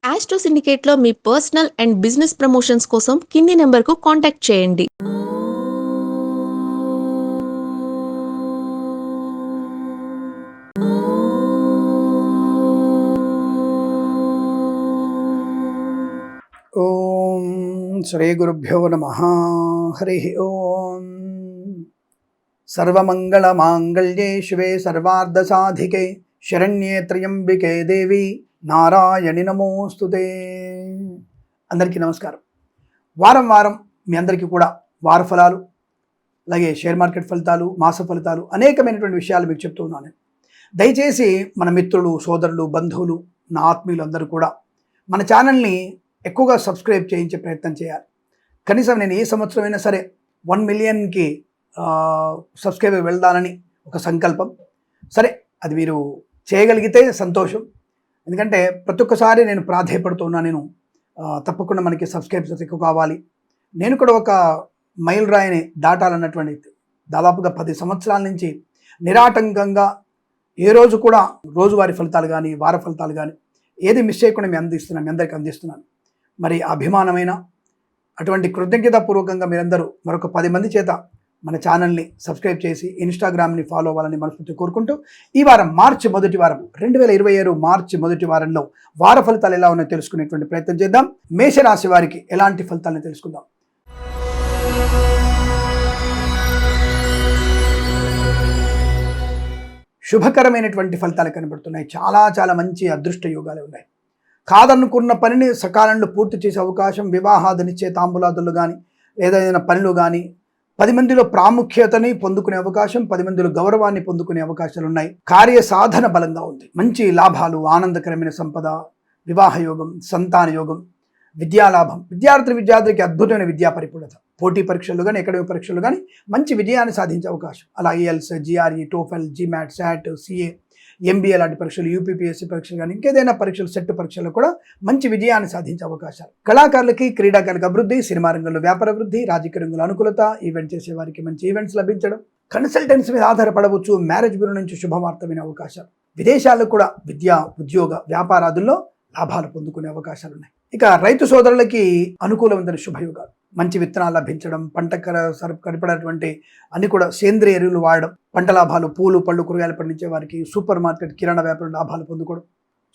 Astro సిండికేట్లో మీ personal and business promotions కోసం కింది నెంబర్కు కాంటాక్ట్ చేయండి. ఓం శ్రీ గురుభ్యో నమః. హరి ఓం. సర్వమంగళమాంగళ్యే శివే సర్వార్ధసాధికే శరణ్యే త్ర్యంబికే దేవి నారాయణి నమోస్తుతే. అందరికీ నమస్కారం. వారం వారం మీ అందరికీ కూడా వార ఫలాలు, అలాగే షేర్ మార్కెట్ ఫలితాలు, మాస ఫలితాలు, అనేకమైనటువంటి విషయాలు మీకు చెప్తూ ఉన్నాను. దయచేసి మన మిత్రులు, సోదరులు, బంధువులు, నా ఆత్మీయులు అందరూ కూడా మన ఛానల్ని ఎక్కువగా సబ్స్క్రైబ్ చేయించే ప్రయత్నం చేయాలి. కనీసం నేను ఏ సంవత్సరమైనా సరే 1 మిలియన్కి సబ్స్క్రైబర్ వెళ్దానని ఒక సంకల్పం. సరే, అది మీరు చేయగలిగితే సంతోషం. ఎందుకంటే ప్రతి ఒక్కసారి నేను ప్రాధేయపడుతున్నా, నేను తప్పకుండా మనకి సబ్స్క్రైబర్స్ ఎక్కువ కావాలి, నేను కూడా ఒక మైల్ రాయిని దాటాలన్నటువంటి దాదాపుగా 10 సంవత్సరాల నుంచి నిరాటంకంగా ఏ రోజు కూడా రోజువారీ ఫలితాలు కానీ, వార ఫలితాలు కానీ ఏది మిస్ చేయకుండా మీ అందరికీ అందిస్తున్నాను. మరి అభిమానమైన అటువంటి కృతజ్ఞతాపూర్వకంగా మీరందరూ మరొక 10 మంది చేత మన ఛానల్ని సబ్స్క్రైబ్ చేసి ఇన్స్టాగ్రామ్ని ఫాలో అవ్వాలని మనస్ఫూర్తి కోరుకుంటూ, ఈ వారం మార్చి మొదటి వారం 2027 మార్చి మొదటి వారంలో వార ఫలితాలు ఎలా ఉన్నాయో తెలుసుకునేటువంటి ప్రయత్నం చేద్దాం. మేషరాశి వారికి ఎలాంటి ఫలితాలను తెలుసుకుందాం. శుభకరమైనటువంటి ఫలితాలు కనబడుతున్నాయి. చాలా చాలా మంచి అదృష్ట యోగాలు ఉన్నాయి. కాదనుకున్న పనిని సకాలంలో పూర్తి చేసే అవకాశం, వివాహాదనిచ్చే తాంబూలాదులు కానీ, ఏదైనా పనులు కానీ, 10 మందిలో ప్రాముఖ్యతని పొందుకునే అవకాశం, 10 మందిలో గౌరవాన్ని పొందుకునే అవకాశాలు ఉన్నాయి. కార్య సాధన బలంగా ఉంది. మంచి లాభాలు, ఆనందకరమైన సంపద, వివాహ యోగం, సంతాన యోగం, విద్యాలాభం, విద్యార్థికి అద్భుతమైన విద్యా పరిపూర్ణత, పోటీ పరీక్షలు కానీ, అకాడమిక్ పరీక్షలు కానీ మంచి విజయాన్ని సాధించే అవకాశం. అలా IELTS, GRE, TOEFL, GMAT, SAT, CA, MBA లాంటి పరీక్షలు, యూపీపీఎస్సీ పరీక్షలు కానీ, ఇంకేదైనా పరీక్షలు, సెట్ పరీక్షలు కూడా మంచి విజయాన్ని సాధించే అవకాశాలు. కళాకారులకి, క్రీడాకారులకు అభివృద్ధి, సినిమా రంగంలో వ్యాపార వృద్ధి, రాజకీయ రంగంలో అనుకూలత, ఈవెంట్ చేసే వారికి మంచి ఈవెంట్స్ లభించడం, కన్సల్టెన్సీ మీద ఆధారపడవచ్చు, మ్యారేజ్ బ్యూరో నుంచి శుభవార్త వినే అవకాశాలు, విదేశాల్లో కూడా విద్యా, ఉద్యోగ, వ్యాపారాదుల్లో లాభాలు పొందుకునే అవకాశాలు ఉన్నాయి. ఇక రైతు సోదరులకి అనుకూలమైన శుభయోగాలు, మంచి విత్తనాలు లభించడం, పంట కనపడేటువంటి అన్ని కూడా సేంద్రియ ఎరువులు వాడడం, పంట లాభాలు, పూలు, పళ్ళు, కూరగాయలు పండించే వారికి, సూపర్ మార్కెట్, కిరాణా వ్యాపారం లాభాలు పొందుకోవడం,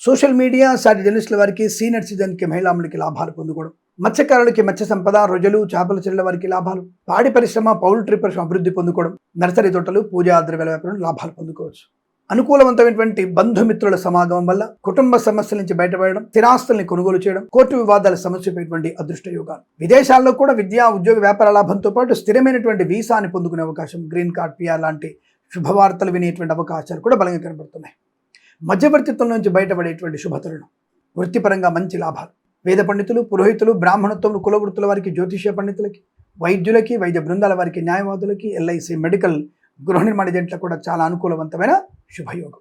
సోషల్ మీడియా, సాటి జర్నలిస్టుల వారికి, సీనియర్ సిటిజన్కి, మహిళాములకి లాభాలు పొందుకోవడం, మత్స్యకారులకి మత్స్య సంపద, రొయ్యలు, చేపల చెరువుల వారికి లాభాలు, పాడి పరిశ్రమ, పౌల్ట్రీ పరిశ్రమ అభివృద్ధి పొందుకోవడం, నర్సరీ తోటలు, పూజా ద్రవ్యాల వ్యాపారం లాభాలు పొందుకోవచ్చు. అనుకూలవంతమైనటువంటి బంధుమిత్రుల సమాగమం వల్ల కుటుంబ సమస్యల నుంచి బయటపడడం, స్థిరాస్తుల్ని కొనుగోలు చేయడం, కోర్టు వివాదాల సమస్యపైనటువంటి అదృష్ట యోగాలు. విదేశాల్లో కూడా విద్యా, ఉద్యోగ, వ్యాపార లాభంతో పాటు స్థిరమైనటువంటి వీసాని పొందుకునే అవకాశం, గ్రీన్ కార్డ్, పిఆర్ లాంటి శుభవార్తలు వినేటువంటి అవకాశాలు కూడా బలంగా కనబడుతున్నాయి. మధ్యవర్తిత్వం నుంచి బయటపడేటువంటి శుభతరుణం, వృత్తిపరంగా మంచి లాభాలు. వేద పండితులు, పురోహితులు, బ్రాహ్మణత్వం, కుల వృత్తుల వారికి, జ్యోతిష్య పండితులకి, వైద్యులకి, వైద్య బృందాల వారికి, న్యాయవాదులకి, ఎల్ఐసి, మెడికల్, గృహ నిర్మాణ ఏజెంట్లకు కూడా చాలా అనుకూలవంతమైన శుభయోగం.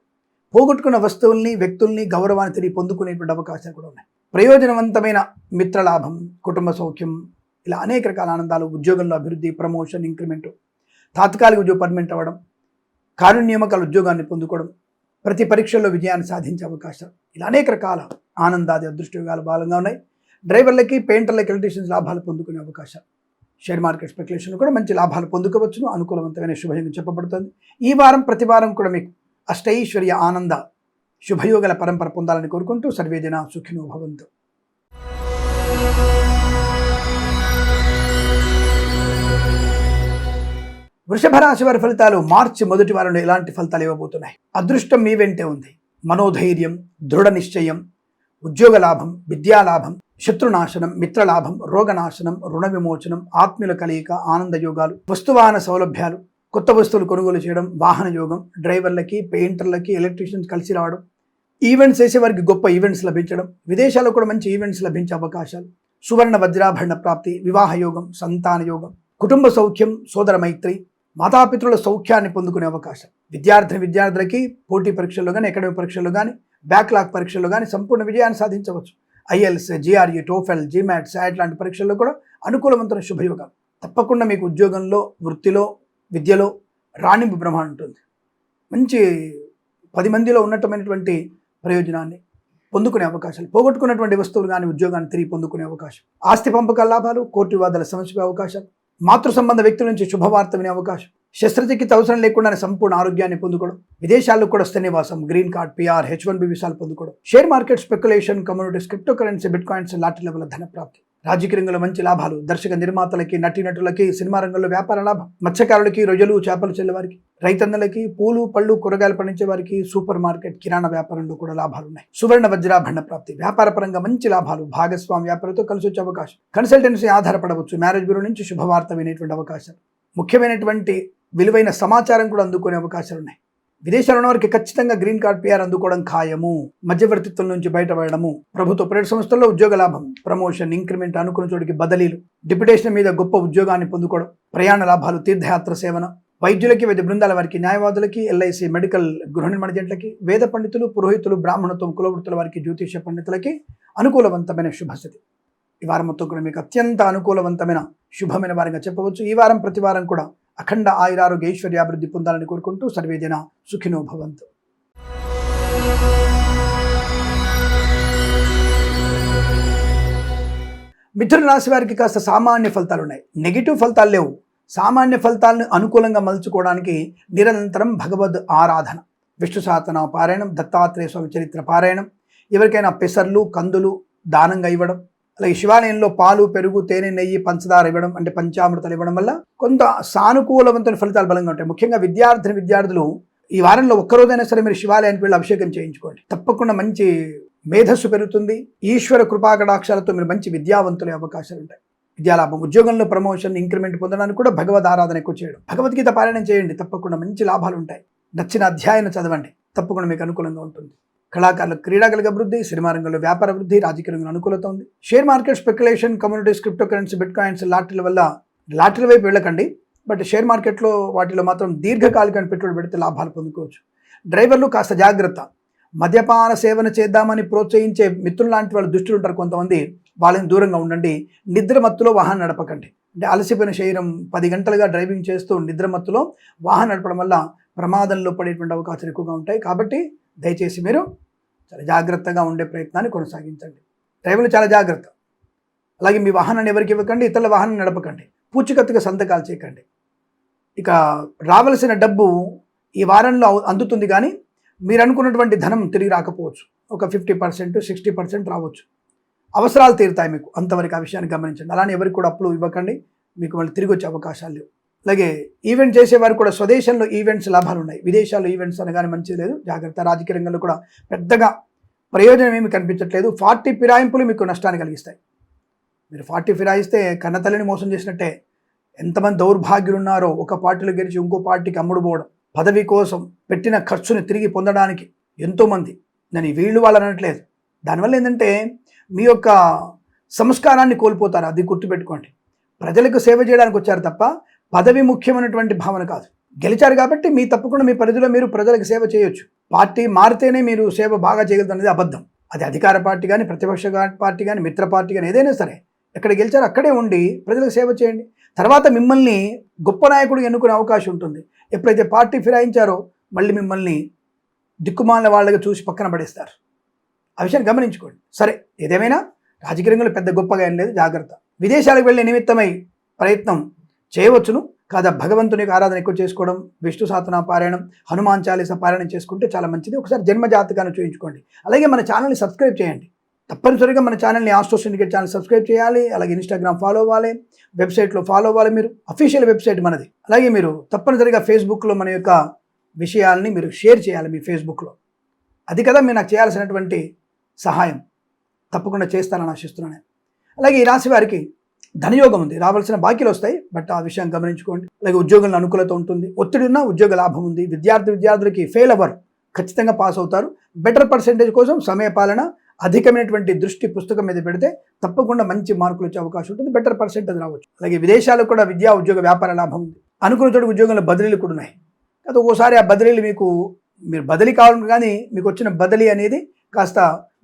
పోగొట్టుకున్న వస్తువుల్ని, వ్యక్తుల్ని, గౌరవాన్ని తిరిగి పొందుకునేటువంటి అవకాశాలు కూడా ఉన్నాయి. ప్రయోజనవంతమైన మిత్రలాభం, కుటుంబ సౌఖ్యం, ఇలా అనేక రకాల ఆనందాలు, ఉద్యోగంలో అభివృద్ధి, ప్రమోషన్, ఇంక్రిమెంట్, తాత్కాలిక ఉద్యోగం పర్మనెంట్ అవ్వడం, కారుణ్యమకాల ఉద్యోగాన్ని పొందుకోవడం, ప్రతి పరీక్షల్లో విజయాన్ని సాధించే అవకాశాలు, ఇలా అనేక రకాల ఆనందాది అదృష్టయోగాలు బలంగా ఉన్నాయి. డ్రైవర్లకి, పెయింటర్లకి, ఎలక్ట్రీషియన్స్ లాభాలు పొందుకునే అవకాశాలు, షేర్ మార్కెట్ స్పెక్యులేషన్ కూడా మంచి లాభాలు పొందుకోవచ్చును. అనుకూలవంతమైన శుభయోగం చెప్పబడుతుంది. ఈ వారం ప్రతి వారం కూడా మీకు అష్టైశ్వర్య, ఆనంద, శుభయోగాల పరంపర పొందాలని కోరుకుంటూ సర్వేజన సుఖినో భవంతు. వృషభ రాశి వారి ఫలితాలు మార్చి మొదటి వారంలో ఎలాంటి ఫలితాలు ఇవ్వబోతున్నాయి? అదృష్టం మీ వెంటే ఉంది. మనోధైర్యం, దృఢ నిశ్చయం, ఉద్యోగ లాభం, విద్యాలాభం, శత్రునాశనం, మిత్రలాభం, రోగనాశనం, రుణ విమోచనం, ఆత్మీయుల కలయిక, ఆనంద యోగాలు, వస్తువాహన సౌలభ్యాలు, కొత్త వస్తువులు కొనుగోలు చేయడం, వాహన యోగం, డ్రైవర్లకి, పెయింటర్లకి, ఎలక్ట్రీషియన్స్ కలిసి రావడం, ఈవెంట్స్ చేసే వారికి గొప్ప ఈవెంట్స్ లభించడం, విదేశాల్లో కూడా మంచి ఈవెంట్స్ లభించే అవకాశాలు, సువర్ణ వజ్రాభరణ ప్రాప్తి, వివాహ యోగం, సంతాన యోగం, కుటుంబ సౌఖ్యం, సోదర మైత్రి, మాతాపితృల సౌఖ్యాన్ని పొందుకునే అవకాశం. విద్యార్థులకి పోటీ పరీక్షల్లో కానీ, అకాడమిక్ పరీక్షల్లో కానీ, బ్యాక్లాగ్ పరీక్షల్లో కానీ సంపూర్ణ విజయాన్ని సాధించవచ్చు. IELTS, GRE, TOEFL, GMAT, SAT లాంటి పరీక్షల్లో కూడా అనుకూలవంతమైన శుభయోగాలు. తప్పకుండా మీకు ఉద్యోగంలో, వృత్తిలో, విద్యలో రాణింపు బ్రహ్మాండం ఉంటుంది. మంచి 10 మందిలో ఉన్నతమైనటువంటి ప్రయోజనాన్ని, పొందుకునే అవకాశాలు, పోగొట్టుకున్నటువంటి వస్తువులు కానీ ఉద్యోగాన్ని తిరిగి పొందుకునే అవకాశం, ఆస్తి పంపకాల లాభాలు, కోర్టు వివాదాల సమస్య అవకాశాలు, మాతృ సంబంధ వ్యక్తుల నుంచి శుభవార్త వినే అవకాశం, శస్త్రచికిత్స అవసరం లేకుండానే సంపూర్ణ ఆరోగ్యాన్ని పొందుకోవడం, విదేశాల్లో కూడా స్థిర నివాసం, గ్రీన్ కార్డ్, పిఆర్, H1B వీసాలు పొందుకోవడం, share market, speculation, communities, crypto currency, bit coins, lottery level ధన ప్రాప్తి, రాజకీయ రంగంలో మంచి లాభాలు, దర్శక నిర్మాతలకి, నటీనటులకి, సినిమా రంగంలో వ్యాపార లాభం, మత్స్యకారులకి, రొయ్యలు చేపలు చెల్లేవారికి, రైతన్నలకి, పూలు పళ్ళు కూరగాయలు పండించే వారికి, సూపర్ మార్కెట్ కిరాణా వ్యాపారంలో కూడా లాభాలు ఉన్నాయి. సువర్ణ వజ్రాభరణ ప్రాప్తి, వ్యాపార పరంగా మంచి లాభాలు, భాగస్వామి వ్యాపారంతో కలిసి వచ్చే అవకాశం, కన్సల్టెన్సీ ఆధారపడవచ్చు, మ్యారేజ్ బ్యూరో నుంచి శుభవార్త వినేటువంటి అవకాశాలు, ముఖ్యమైనటువంటి విలువైన సమాచారం కూడా అందుకునే అవకాశాలు ఉన్నాయి. విదేశాల్లో ఉన్న వారికి ఖచ్చితంగా గ్రీన్ కార్డ్, పిఆర్ అందుకోవడం ఖాయము. మధ్యవర్తిత్వం నుంచి బయటపడము, ప్రభుత్వ ప్రైవేట్ సంస్థల్లో ఉద్యోగ లాభం, ప్రమోషన్, ఇంక్రిమెంట్, అనుకున్న చోటికి బదిలీలు, డిప్యుటేషన్ మీద గొప్ప ఉద్యోగాన్ని పొందుకోవడం, ప్రయాణ లాభాలు, తీర్థయాత్ర సేవన, వైద్యులకి, వైద్య బృందాల వారికి, న్యాయవాదులకి, ఎల్ఐసి, మెడికల్, గృహ నిర్మాణ జంటలకి, వేద పండితులు, పురోహితులు, బ్రాహ్మణత్వం, కులవృత్తుల వారికి, జ్యోతిష పండితులకి అనుకూలవంతమైన శుభస్థితి. ఈ వారం మొత్తం కూడా మీకు అత్యంత అనుకూలవంతమైన శుభమైన వారంగా చెప్పవచ్చు. ఈ వారం ప్రతి వారం కూడా అఖండ ఆయురారోగ్య ఐశ్వర్యాభివృద్ధి పొందాలని కోరుకుంటూ సర్వేజన సుఖినో భవంతు. మిథున రాశి వారికి కాస్త సామాన్య ఫలితాలు ఉన్నాయి, నెగిటివ్ ఫలితాలు లేవు. సామాన్య ఫలితాలను అనుకూలంగా మలుచుకోవడానికి నిరంతరం భగవద్ ఆరాధన, విష్ణు సహస్రనామ పారాయణం, దత్తాత్రేయ స్వామి చరిత్ర పారాయణం, ఎవరికైనా పెసర్లు, కందులు దానంగా ఇవ్వడం, అలాగే శివాలయంలో పాలు, పెరుగు, తేనె, నెయ్యి, పంచదార ఇవ్వడం, అంటే పంచామృతాలు ఇవ్వడం వల్ల కొంత సానుకూలవంతమైన ఫలితాలు బలంగా ఉంటాయి. ముఖ్యంగా విద్యార్థులు ఈ వారంలో ఒక్కరోజైనా సరే మీరు శివాలయానికి వెళ్ళి అభిషేకం చేయించుకోండి. తప్పకుండా మంచి మేధస్సు పెరుగుతుంది. ఈశ్వర కృపాకటాక్షాలతో మీరు మంచి విద్యావంతులే అవకాశాలు ఉంటాయి. విద్యాలాభం, ఉద్యోగంలో ప్రమోషన్, ఇంక్రిమెంట్ పొందడానికి కూడా భగవద్ ఆరాధన ఎక్కువ చేయడం, భగవద్గీత పారాయణం చేయండి, తప్పకుండా మంచి లాభాలు ఉంటాయి. నచ్చిన అధ్యాయాన్ని చదవండి, తప్పకుండా మీకు అనుకూలంగా ఉంటుంది. కళాకారులకు క్రీడాకారులకు అభివృద్ధి, సినిమా రంగంలో వ్యాపార అభివృద్ధి, రాజకీయ రంగంలో అనుకూలత ఉంది. Share market, speculation, communities, crypto currency, bitcoins, లాటరీల వల్ల లాటరీ వైపు వెళ్ళకండి. బట్ షేర్ మార్కెట్లో వాటిలో మాత్రం దీర్ఘకాలికమైన పెట్టుబడి పెడితే లాభాలు పొందుకోవచ్చు. డ్రైవర్లు కాస్త జాగ్రత్త. మద్యపాన సేవన చేద్దామని ప్రోత్సహించే మిత్రులు లాంటి వాళ్ళు దుష్టులు ఉంటారు కొంతమంది, వాళ్ళని దూరంగా ఉండండి. నిద్రమత్తులో వాహనం నడపకండి. అంటే అలసిపోయిన శరీరం 10 గంటలుగా డ్రైవింగ్ చేస్తూ నిద్రమత్తులో వాహనం నడపడం వల్ల ప్రమాదంలో పడేటువంటి అవకాశాలు ఎక్కువగా ఉంటాయి. కాబట్టి దయచేసి మీరు చాలా జాగ్రత్తగా ఉండే ప్రయత్నాన్ని కొనసాగించండి. డ్రైవర్లు చాలా జాగ్రత్త. అలాగే మీ వాహనాన్ని ఎవరికి ఇవ్వకండి, ఇతరుల వాహనం నడపకండి, పూచికత్తుగా సంతకాలు చేయకండి. ఇక రావలసిన డబ్బు ఈ వారంలో అందుతుంది, కానీ మీరు అనుకున్నటువంటి ధనం తిరిగి రాకపోవచ్చు. ఒక 50%, 60% రావచ్చు. అవసరాలు తీరుతాయి మీకు, అంతవరకు ఆ విషయాన్ని గమనించండి. అలానే ఎవరికి కూడా అప్పులు ఇవ్వకండి, మీకు మళ్ళీ తిరిగి వచ్చే అవకాశాలు లేవు. అలాగే ఈవెంట్ చేసేవారు కూడా స్వదేశంలో ఈవెంట్స్ లాభాలు ఉన్నాయి, విదేశాల్లో ఈవెంట్స్ అనగానే మంచిది లేదు, జాగ్రత్త. రాజకీయ రంగంలో కూడా పెద్దగా ప్రయోజనం ఏమి కనిపించట్లేదు. 40 ఫిరాయింపులు మీకు నష్టాన్ని కలిగిస్తాయి. మీరు 40 ఫిరాయిస్తే కన్నతల్లిని మోసం చేసినట్టే. ఎంతమంది దౌర్భాగ్యులు ఉన్నారో, ఒక పార్టీలో గెలిచి ఇంకో పార్టీకి అమ్ముడు పోవడం, పదవి కోసం పెట్టిన ఖర్చుని తిరిగి పొందడానికి ఎంతోమంది. నేను వీళ్ళు వాళ్ళు అనట్లేదు. దానివల్ల ఏంటంటే మీ యొక్క సంస్కారాన్ని కోల్పోతారు, అది గుర్తుపెట్టుకోండి. ప్రజలకు సేవ చేయడానికి వచ్చారు తప్ప పదవి ముఖ్యమైనటువంటి భావన కాదు. గెలిచారు కాబట్టి మీ తప్పకుండా మీ పరిధిలో మీరు ప్రజలకు సేవ చేయొచ్చు. పార్టీ మారితేనే మీరు సేవ బాగా చేయగలదు అనేది అబద్ధం. అది అధికార పార్టీ కానీ, ప్రతిపక్ష పార్టీ కానీ, మిత్ర పార్టీ కానీ, ఏదైనా సరే ఎక్కడ గెలిచారో అక్కడే ఉండి ప్రజలకు సేవ చేయండి. తర్వాత మిమ్మల్ని గొప్ప నాయకుడు ఎన్నుకునే అవకాశం ఉంటుంది. ఎప్పుడైతే పార్టీ ఫిరాయించారో మళ్ళీ మిమ్మల్ని దిక్కుమాలిన వాళ్ళగా చూసి పక్కన పడేస్తారు. ఆ విషయాన్ని గమనించుకోండి. సరే, ఏదేమైనా రాజకీయ రంగంలో పెద్ద గొప్పగా ఏం లేదు, జాగ్రత్త. విదేశాలకు వెళ్ళే నిమిత్తమై ప్రయత్నం చేయవచ్చును, కాదా భగవంతునికి ఆరాధన ఎక్కువ చేసుకోవడం, విష్ణు సహస్రనామ పారాయణం, హనుమాన్ చాలీస పారాయణం చేసుకుంటే చాలా మంచిది. ఒకసారి జన్మ జాతకాన్ని చూయించుకోండి. అలాగే మన ఛానల్ని సబ్స్క్రైబ్ చేయండి. తప్పనిసరిగా మన ఛానల్ని ఆస్ట్రో సిండికేట్ ఛానల్ సబ్స్క్రైబ్ చేయాలి. అలాగే ఇన్స్టాగ్రామ్ ఫాలో అవ్వాలి, వెబ్సైట్లో ఫాలో అవ్వాలి. మీరు అఫీషియల్ వెబ్సైట్ మనది. అలాగే మీరు తప్పనిసరిగా ఫేస్బుక్లో మన యొక్క విషయాల్ని మీరు షేర్ చేయాలి మీ ఫేస్బుక్లో. అది కదా మీరు నాకు చేయాల్సినటువంటి సహాయం. తప్పకుండా చేస్తానని ఆశిస్తున్నాను. అలాగే ఈ రాశి వారికి ధనయోగం ఉంది, రావాల్సిన బాకీలు వస్తాయి, బట్ ఆ విషయం గమనించుకోండి. అలాగే ఉద్యోగంలో అనుకూలత ఉంటుంది, ఒత్తిడి ఉన్న ఉద్యోగ లాభం ఉంది. విద్యార్థులకి ఫెయిల్ అవ్వరు, ఖచ్చితంగా పాస్ అవుతారు. బెటర్ పర్సెంటేజ్ కోసం సమయపాలన, అధికమైనటువంటి దృష్టి పుస్తకం మీద పెడితే తప్పకుండా మంచి మార్కులు వచ్చే అవకాశం ఉంటుంది, బెటర్ పర్సెంటేజ్ రావచ్చు. అలాగే విదేశాలకు కూడా విద్యా, ఉద్యోగ, వ్యాపార లాభం ఉంది. అనుకున్న చోటు ఉద్యోగంలో బదిలీలు కూడా ఉన్నాయి. అయితే ఒక్కోసారి ఆ బదిలీలు మీరు బదిలీ కావాలి, కానీ మీకు వచ్చిన బదిలీ అనేది కాస్త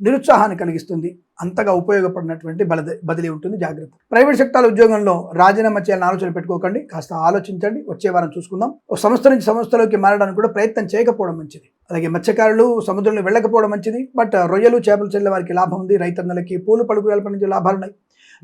నిరుత్సాహాన్ని కలిగిస్తుంది. అంతగా ఉపయోగపడినటువంటి బదిలీ ఉంటుంది, జాగ్రత్త. ప్రైవేట్ సెక్టార్ ఉద్యోగంలో రాజీనామా చేయాలని ఆలోచన పెట్టుకోకండి, కాస్త ఆలోచించండి. వచ్చే వారం చూసుకుందాం. ఒక సంస్థ నుంచి సంస్థలోకి మారడానికి కూడా ప్రయత్నం చేయకపోవడం మంచిది. అలాగే మత్స్యకారులు సముద్రంలో వెళ్ళకపోవడం మంచిది. బట్ రొయ్యలు చేపలు చెల్లె వారికి లాభం ఉంది. రైతన్నలకి పూలు పలుకురాల నుంచి లాభాలు ఉన్నాయి.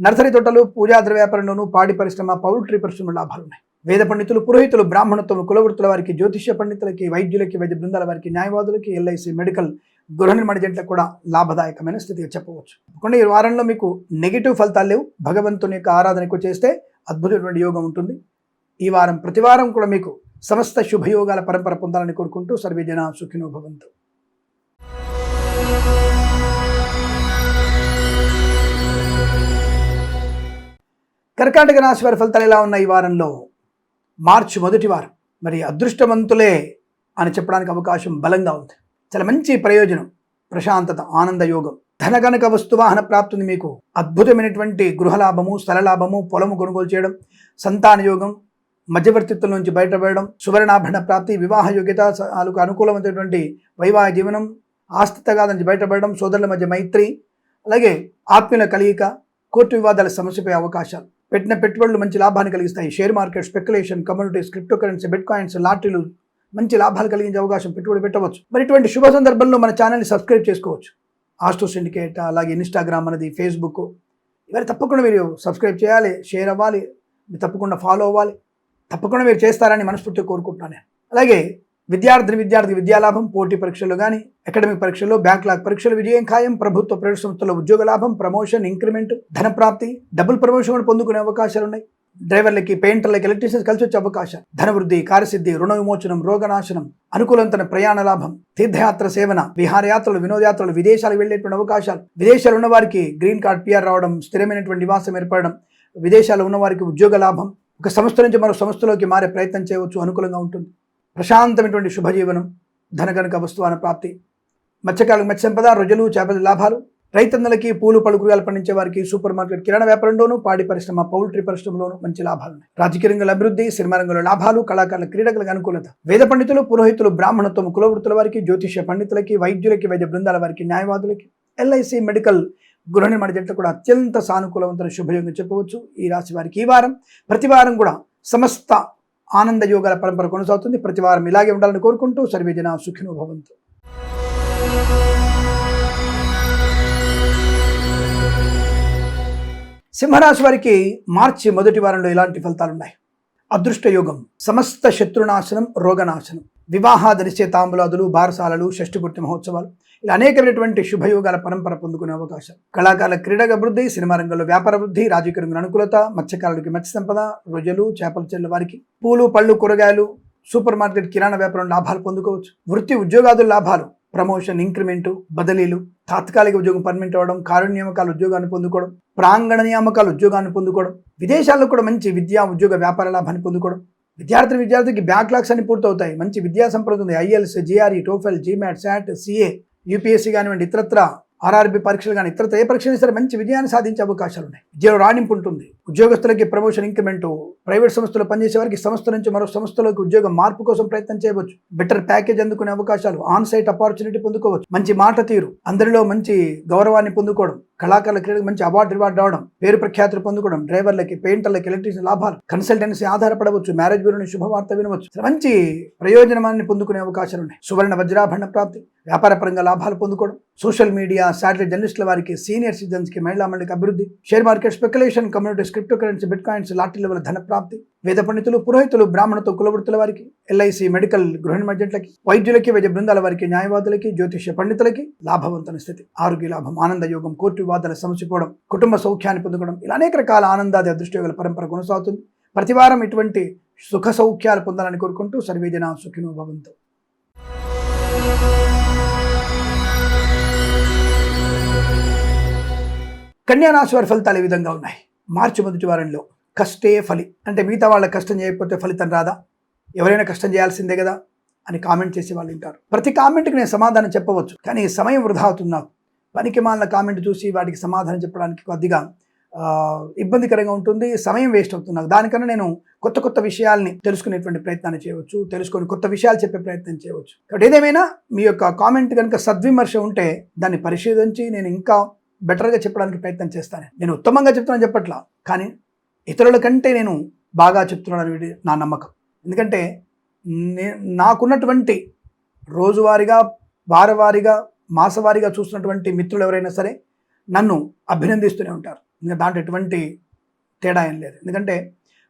నర్సరీ తోటలు, పూజాద్ర వ్యాపారంలోనూ, పాడి పరిశ్రమ, పౌల్ట్రీ పరిశ్రమ లాభాలు ఉన్నాయి. వేద పండితులు, పురోహితులు, బ్రాహ్మణత్వం, కులవృత్తుల వారికి, జ్యోతిష్య పండితులకి, వైద్యులకి, వైద్య బృందాల వారికి, న్యాయవాదులకి, ఎల్ఐసి, మెడికల్, గృహ నిర్మాణ జంటలకు కూడా లాభదాయకమైన స్థితిగా చెప్పవచ్చు. ఈ వారంలో మీకు నెగిటివ్ ఫలితాలు లేవు. భగవంతుని యొక్క ఆరాధన ఎక్కువ చేస్తే అద్భుతమైనటువంటి యోగం ఉంటుంది. ఈ వారం ప్రతి వారం కూడా మీకు సమస్త శుభయోగాల పరంపర పొందాలని కోరుకుంటూ సర్వే జన సుఖినో భవంతు. కర్కాటక రాశి వారి ఫలితాలు ఎలా ఉన్నాయి ఈ వారంలో? మార్చి మొదటి వారం. మరి అదృష్టవంతులే అని చెప్పడానికి అవకాశం బలంగా ఉంది. చాలా మంచి ప్రయోజనం, ప్రశాంతత, ఆనంద యోగం, ధనగనక వస్తువాహన ప్రాప్తి ఉంది. మీకు అద్భుతమైనటువంటి గృహలాభము, స్థల లాభము, పొలము కొనుగోలు చేయడం, సంతాన యోగం, మధ్యవర్తిత్వం నుంచి బయటపడడం, సువర్ణాభరణ ప్రాప్తి, వివాహ యోగ్యత, అనుకూలమైనటువంటి వైవాహిక జీవనం, ఆస్తి తగాద నుంచి బయటపడడం, సోదరుల మధ్య మైత్రి, అలాగే ఆత్మీయుల కలయిక, కోర్టు వివాదాల సమస్యపై అవకాశాలు, పెట్టిన పెట్టుబడులు మంచి లాభాన్ని కలిగిస్తాయి. Share market, speculation, communities, crypto currency, bitcoins, లాటరీలు మంచి లాభాలు కలిగించే అవకాశం, పెట్టుబడి పెట్టవచ్చు. మరి ఇటువంటి శుభ సందర్భంలో మన ఛానల్ని సబ్స్క్రైబ్ చేసుకోవచ్చు. ఆస్ట్రో సిండికేట్, అలాగే ఇన్స్టాగ్రామ్ అనేది, ఫేస్బుక్, ఇవన్నీ తప్పకుండా మీరు సబ్స్క్రైబ్ చేయాలి, షేర్ అవ్వాలి, మీరు తప్పకుండా ఫాలో అవ్వాలి. తప్పకుండా మీరు చేస్తారని మనస్ఫూర్తిగా కోరుకుంటున్నాను. అలాగే విద్యార్థి విద్యాలాభం, పోటీ పరీక్షలు కానీ, అకాడమిక్ పరీక్షల్లో, బ్యాక్లాగ్ పరీక్షలు విజయం ఖాయం, ప్రభుత్వ ప్రైవేట్ సంస్థల్లో ఉద్యోగ లాభం, ప్రమోషన్, ఇంక్రిమెంట్, ధన ప్రాప్తి, డబుల్ ప్రమోషన్ కూడా పొందుకునే అవకాశాలు ఉన్నాయి. డ్రైవర్లకి, పెయింటర్లకి, ఎలక్ట్రీషియన్స్ కలిసి వచ్చే అవకాశాలు, ధనవృద్ధి, కార్యసిద్ధి, రుణ విమోచనం, రోగనాశనం, అనుకూలంతన ప్రయాణ లాభం, తీర్థయాత్ర సేవన, విహారయాత్రలు, వినోదయాత్రలు, విదేశాలకు వెళ్ళేటువంటి అవకాశాలు, విదేశాలు ఉన్న వారికి గ్రీన్ కార్డ్, పిఆర్ రావడం, స్థిరమైనటువంటి నివాసం ఏర్పడడం, విదేశాల్లో ఉన్న వారికి ఉద్యోగ లాభం, ఒక సంస్థ నుంచి మరో సంస్థలోకి మారే ప్రయత్నం చేయవచ్చు, అనుకూలంగా ఉంటుంది. ప్రశాంతమైనటువంటి శుభజీవనం, ధనగనక వస్తువాన ప్రాప్తి, మత్స్యకారులకు మత్స్య సంపద, రొయ్యలు, చేపల లాభాలు, రైతన్నలకి, పూలు పలుకురాలు పండించే వారికి, సూపర్ మార్కెట్, కిరాణా వ్యాపారంలోనూ, పాడి పరిశ్రమ, పౌల్ట్రీ పరిశ్రమలోనూ మంచి లాభాలు ఉన్నాయి. రాజకీయ రంగంలో అభివృద్ధి, సినిమా రంగంలో లాభాలు, కళాకారుల, క్రీడలకు అనుకూలత, వేద పండితులు, పురోహితులు, బ్రాహ్మణత్వం, కులవృత్తుల వారికి, జ్యోతిష్య పండితులకి, వైద్యులకి, వైద్య బృందాల వారికి, న్యాయవాదులకి, ఎల్ఐసి, మెడికల్, గృహ నిర్మాణ జంటలు కూడా అత్యంత సానుకూలవంతమైన శుభయోగం చెప్పవచ్చు. ఈ రాశి వారికి ఈ వారం ప్రతి వారం కూడా సమస్త ఆనంద యోగాల పరంపర కొనసాగుతుంది. ప్రతి వారం ఇలాగే ఉండాలని కోరుకుంటూ సర్వే జన సుఖినో భవంతు. సింహరాశి వారికి మార్చి మొదటి వారంలో ఇలాంటి ఫలితాలు ఉన్నాయి. అదృష్ట యోగం, సమస్త శత్రునాశనం, రోగనాశనం, వివాహాది నిశ్చయితాంబులాదులు, బారసాలలు, షష్ఠిపూర్తి మహోత్సవాలు, ఇలా అనేకమైనటువంటి శుభయోగాల పరంపర పొందుకునే అవకాశం, కళాకారుల క్రీడల అభివృద్ధి, సినిమా రంగంలో వ్యాపార వృద్ధి, రాజకీయ రంగంలో అనుకూలత, మత్స్యకారులకి మత్స్య సంపద, రొయ్యలు, చేపల చెల్లె వారికి పూలు, పళ్ళు, కూరగాయలు, సూపర్ మార్కెట్, కిరాణా వ్యాపారం లాభాలు పొందుకోవచ్చు. వృత్తి ఉద్యోగాదుల లాభాలు, ప్రమోషన్, ఇంక్రిమెంటు, బదిలీలు, తాత్కాలిక ఉద్యోగం పర్మనెంట్ అవ్వడం, కారుణ్య నియామకాలు ఉద్యోగాన్ని పొందుకోవడం, ప్రాంగణ నియామకాలు ఉద్యోగాన్ని పొందుకోవడం, విదేశాల్లో కూడా మంచి విద్యా ఉద్యోగ వ్యాపార లాభాన్ని పొందుకోవడం, విద్యార్థికి బ్యాక్లాగ్స్ అన్ని పూర్తవుతాయి. మంచి విద్యా సంప్రద ఉంది. IELTS, GRE, TOEFL, GMAT, SAT, CA, UPSC కానివ్వండి, ఇతరత్ర ఆర్ఆర్బీ పరీక్షలు కానీ, ఇతరత్ర ఏ పరీక్షలు సరే మంచి విజయాన్ని సాధించే అవకాశాలు ఉన్నాయి. విద్యలో రాణింపు ఉంటుంది. ఉద్యోగస్తులకి ప్రమోషన్, ఇంక్రిమెంటు, ప్రైవేట్ సంస్థలో పనిచేసే వారికి సంస్థ నుంచి మరో సంస్థలోకి ఉద్యోగం మార్పు కోసం ప్రయత్నం చేయవచ్చు. బెటర్ ప్యాకేజ్ అందుకునే అవకాశాలు, ఆన్ సైట్ ఆపర్చునిటీ పొందుకోవచ్చు. మంచి మాట తీరు, అందరిలో మంచి గౌరవాన్ని పొందుకోవడం, కళాకారుల క్రీడలకు మంచి రివార్డు రావడం, పేరు ప్రఖ్యాతులు పొందుకోవడం, డ్రైవర్లకి, పెయింటర్లకి, ఎలక్ట్రీషియన్ లాభాలు, కన్సల్టెన్సీ ఆధారపడవచ్చు, మ్యారేజ్ బ్యూరోని శుభవార్త వినవచ్చు. మంచి ప్రయోజనాన్ని పొందుకునే అవకాశాలు ఉన్నాయి. సువర్ణ వజ్రాభరణ ప్రాప్తి, వ్యాపార పరంగా లాభాలు పొందుకోవడం, సోషల్ మీడియా, శాటిలైట్ జర్నలిస్టుల వారికి, సీనియర్ సిటిజన్స్కి, మహిళా మండలికి అభివృద్ధి, share market, speculation, communities, crypto currency, bit coins, lottery level ధన ప్రాప్తి, వేద పండితులు, పురోహితులు, బ్రాహ్మణత్వ, కులవృత్తుల వారికి, ఎల్ఐసి, మెడికల్, గృహ నిర్మాణలకి, వైద్యులకి, వైద్య బృందాల వారికి, న్యాయవాదులకి, జ్యోతిష్య పండితులకి లాభవంతమైన స్థితి, ఆరోగ్య లాభం, ఆనంద యోగం, కోర్టు వివాదాల సమసిపోవడం, కుటుంబ సౌఖ్యాన్ని పొందుకోవడం, ఇలా అనేక రకాల ఆనందాది అదృష్టయోగాల పరంపర కొనసాగుతుంది. ప్రతివారం ఇటువంటి సుఖ సౌఖ్యాలు పొందాలని కోరుకుంటూ సర్వే జన సుఖినో భవంతు. కన్యా రాశి వారి ఫలితాలు ఈ విధంగా ఉన్నాయి. మార్చి మొదటి వారంలో కష్టే ఫలి, అంటే మిగతా వాళ్ళ కష్టం చేయకపోతే ఫలితం రాదా, ఎవరైనా కష్టం చేయాల్సిందే కదా అని కామెంట్ చేసే వాళ్ళు ఉంటారు. ప్రతి కామెంట్కి నేను సమాధానం చెప్పవచ్చు, కానీ సమయం వృధా అవుతుంది. నాకు పనికి మాలిన కామెంట్ చూసి వాటికి సమాధానం చెప్పడానికి కొద్దిగా ఇబ్బందికరంగా ఉంటుంది, సమయం వేస్ట్ అవుతుంది నాకు. దానికన్నా నేను కొత్త కొత్త విషయాల్ని తెలుసుకునేటువంటి ప్రయత్నాన్ని చేయవచ్చు, తెలుసుకొని కొత్త విషయాలు చెప్పే ప్రయత్నం చేయవచ్చు. కాబట్టి ఏదేమైనా మీ యొక్క కామెంట్ కనుక సద్విమర్శ ఉంటే దాన్ని పరిశీలించి నేను ఇంకా బెటర్గా చెప్పడానికి ప్రయత్నం చేస్తాను. నేను ఉత్తమంగా చెప్తున్నాను చెప్పట్లా, కానీ ఇతరుల కంటే నేను బాగా చెప్తున్నాను అనేది నా నమ్మకం. ఎందుకంటే నాకున్నటువంటి రోజువారీగా, వారవారీగా, మాసవారీగా చూస్తున్నటువంటి మిత్రులు ఎవరైనా సరే నన్ను అభినందిస్తూనే ఉంటారు. ఇంకా దాంట్లో ఎటువంటి తేడా ఏం లేదు. ఎందుకంటే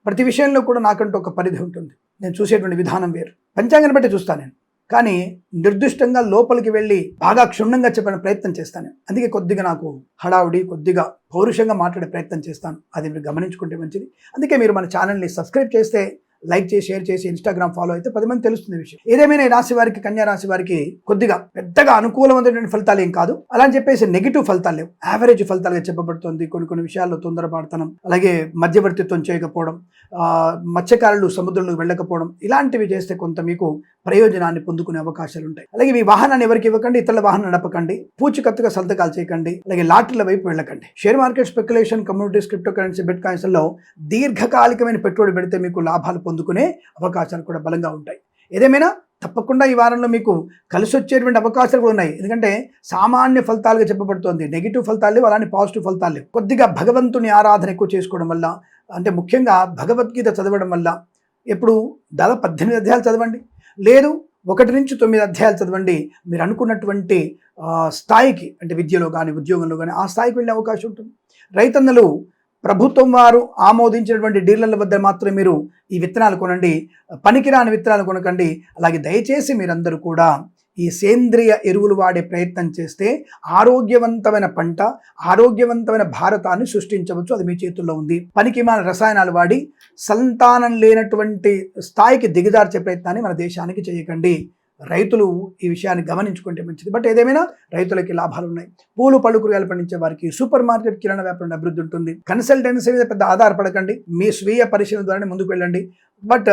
ప్రతి విషయంలో కూడా నాకంటూ ఒక పరిధి ఉంటుంది. నేను చూసేటువంటి విధానం వేరు. పంచాంగాన్ని బట్టి చూస్తాను నేను, కానీ నిర్దిష్టంగా లోపలికి వెళ్ళి బాగా క్షుణ్ణంగా చెప్పిన ప్రయత్నం చేస్తాను. అందుకే కొద్దిగా నాకు హడావుడి, కొద్దిగా పౌరుషంగా మాట్లాడే ప్రయత్నం చేస్తాను. అది మీరు గమనించుకుంటే మంచిది. అందుకే మీరు మన ఛానల్ని సబ్స్క్రైబ్ చేస్తే, లైక్ చేసి, షేర్ చేసి, ఇన్స్టాగ్రామ్ ఫాలో అయితే 10 మంది తెలుస్తుంది విషయం. ఏదేమైనా ఈ రాశి వారికి, కన్యా రాశి వారికి కొద్దిగా పెద్దగా అనుకూలమైనటువంటి ఫలితాలు ఏం కాదు. అలా అని చెప్పేసి నెగిటివ్ ఫలితాలు లేవు, యావరేజ్ ఫలితాలుగా చెప్పబడుతుంది. కొన్ని విషయాల్లో తొందరపడతనం, అలాగే మధ్యవర్తిత్వం చేయకపోవడం, మత్స్యకారులు సముద్రంలో వెళ్ళకపోవడం, ఇలాంటివి చేస్తే కొంత మీకు ప్రయోజనాన్ని పొందుకునే అవకాశాలు ఉంటాయి. అలాగే మీ వాహనాన్ని ఎవరికి ఇవ్వకండి, ఇతరుల వాహనం నడపకండి, పూచికత్తుగా సంతకాలు చేయకండి, అలాగే లాటరీల వైపు వెళ్ళకండి. Share market, speculation, communities, crypto currency, bit coins లో దీర్ఘకాలికమైన పెట్టుబడి పెడితే మీకు లాభాలు పొందుకునే అవకాశాలు కూడా బలంగా ఉంటాయి. ఏదేమైనా తప్పకుండా ఈ వారంలో మీకు కలిసి వచ్చేటువంటి అవకాశాలు కూడా ఉన్నాయి. ఎందుకంటే సామాన్య ఫలితాలుగా చెప్పబడుతోంది, నెగిటివ్ ఫలితాలు లేవు, అలానే పాజిటివ్ ఫలితాలు లేవు. కొద్దిగా భగవంతుని ఆరాధన ఎక్కువ చేసుకోవడం వల్ల, అంటే ముఖ్యంగా భగవద్గీత చదవడం వల్ల, ఎప్పుడు దాదాపు 18 అధ్యాయాలు చదవండి, లేదు 1 నుంచి 9 అధ్యాయాలు చదవండి. మీరు అనుకున్నటువంటి స్థాయికి, అంటే విద్యలో కానీ ఉద్యోగంలో కానీ ఆ స్థాయికి వెళ్ళే అవకాశం ఉంటుంది. రైతన్నలు ప్రభుత్వం వారు ఆమోదించినటువంటి డీలర్ల వద్ద మాత్రమే మీరు ఈ విత్తనాలు కొనండి, పనికిరాని విత్తనాలు కొనకండి. అలాగే దయచేసి మీరందరూ కూడా ఈ సేంద్రియ ఎరువులు వాడే ప్రయత్నం చేస్తే ఆరోగ్యవంతమైన పంట, ఆరోగ్యవంతమైన భారతాన్ని సృష్టించవచ్చు. అది మీ చేతుల్లో ఉంది. పనికిమాలిన రసాయనాలు వాడి సంతానం లేనటువంటి స్థాయికి దిగజార్చే ప్రయత్నాన్ని మన దేశానికి చేయకండి. రైతులు ఈ విషయాన్ని గమనించుకుంటే మంచిది. బట్ ఏదేమైనా రైతులకి లాభాలు ఉన్నాయి. పూలు, పళ్ళు, కూరగాయలు పండించే వారికి సూపర్ మార్కెట్, కిరాణా వ్యాపారం అభివృద్ధి ఉంటుంది. కన్సల్టెన్సీ మీద పెద్ద ఆధారపడకండి, మీ స్వీయ పరిశీలన ద్వారానే ముందుకు వెళ్ళండి. బట్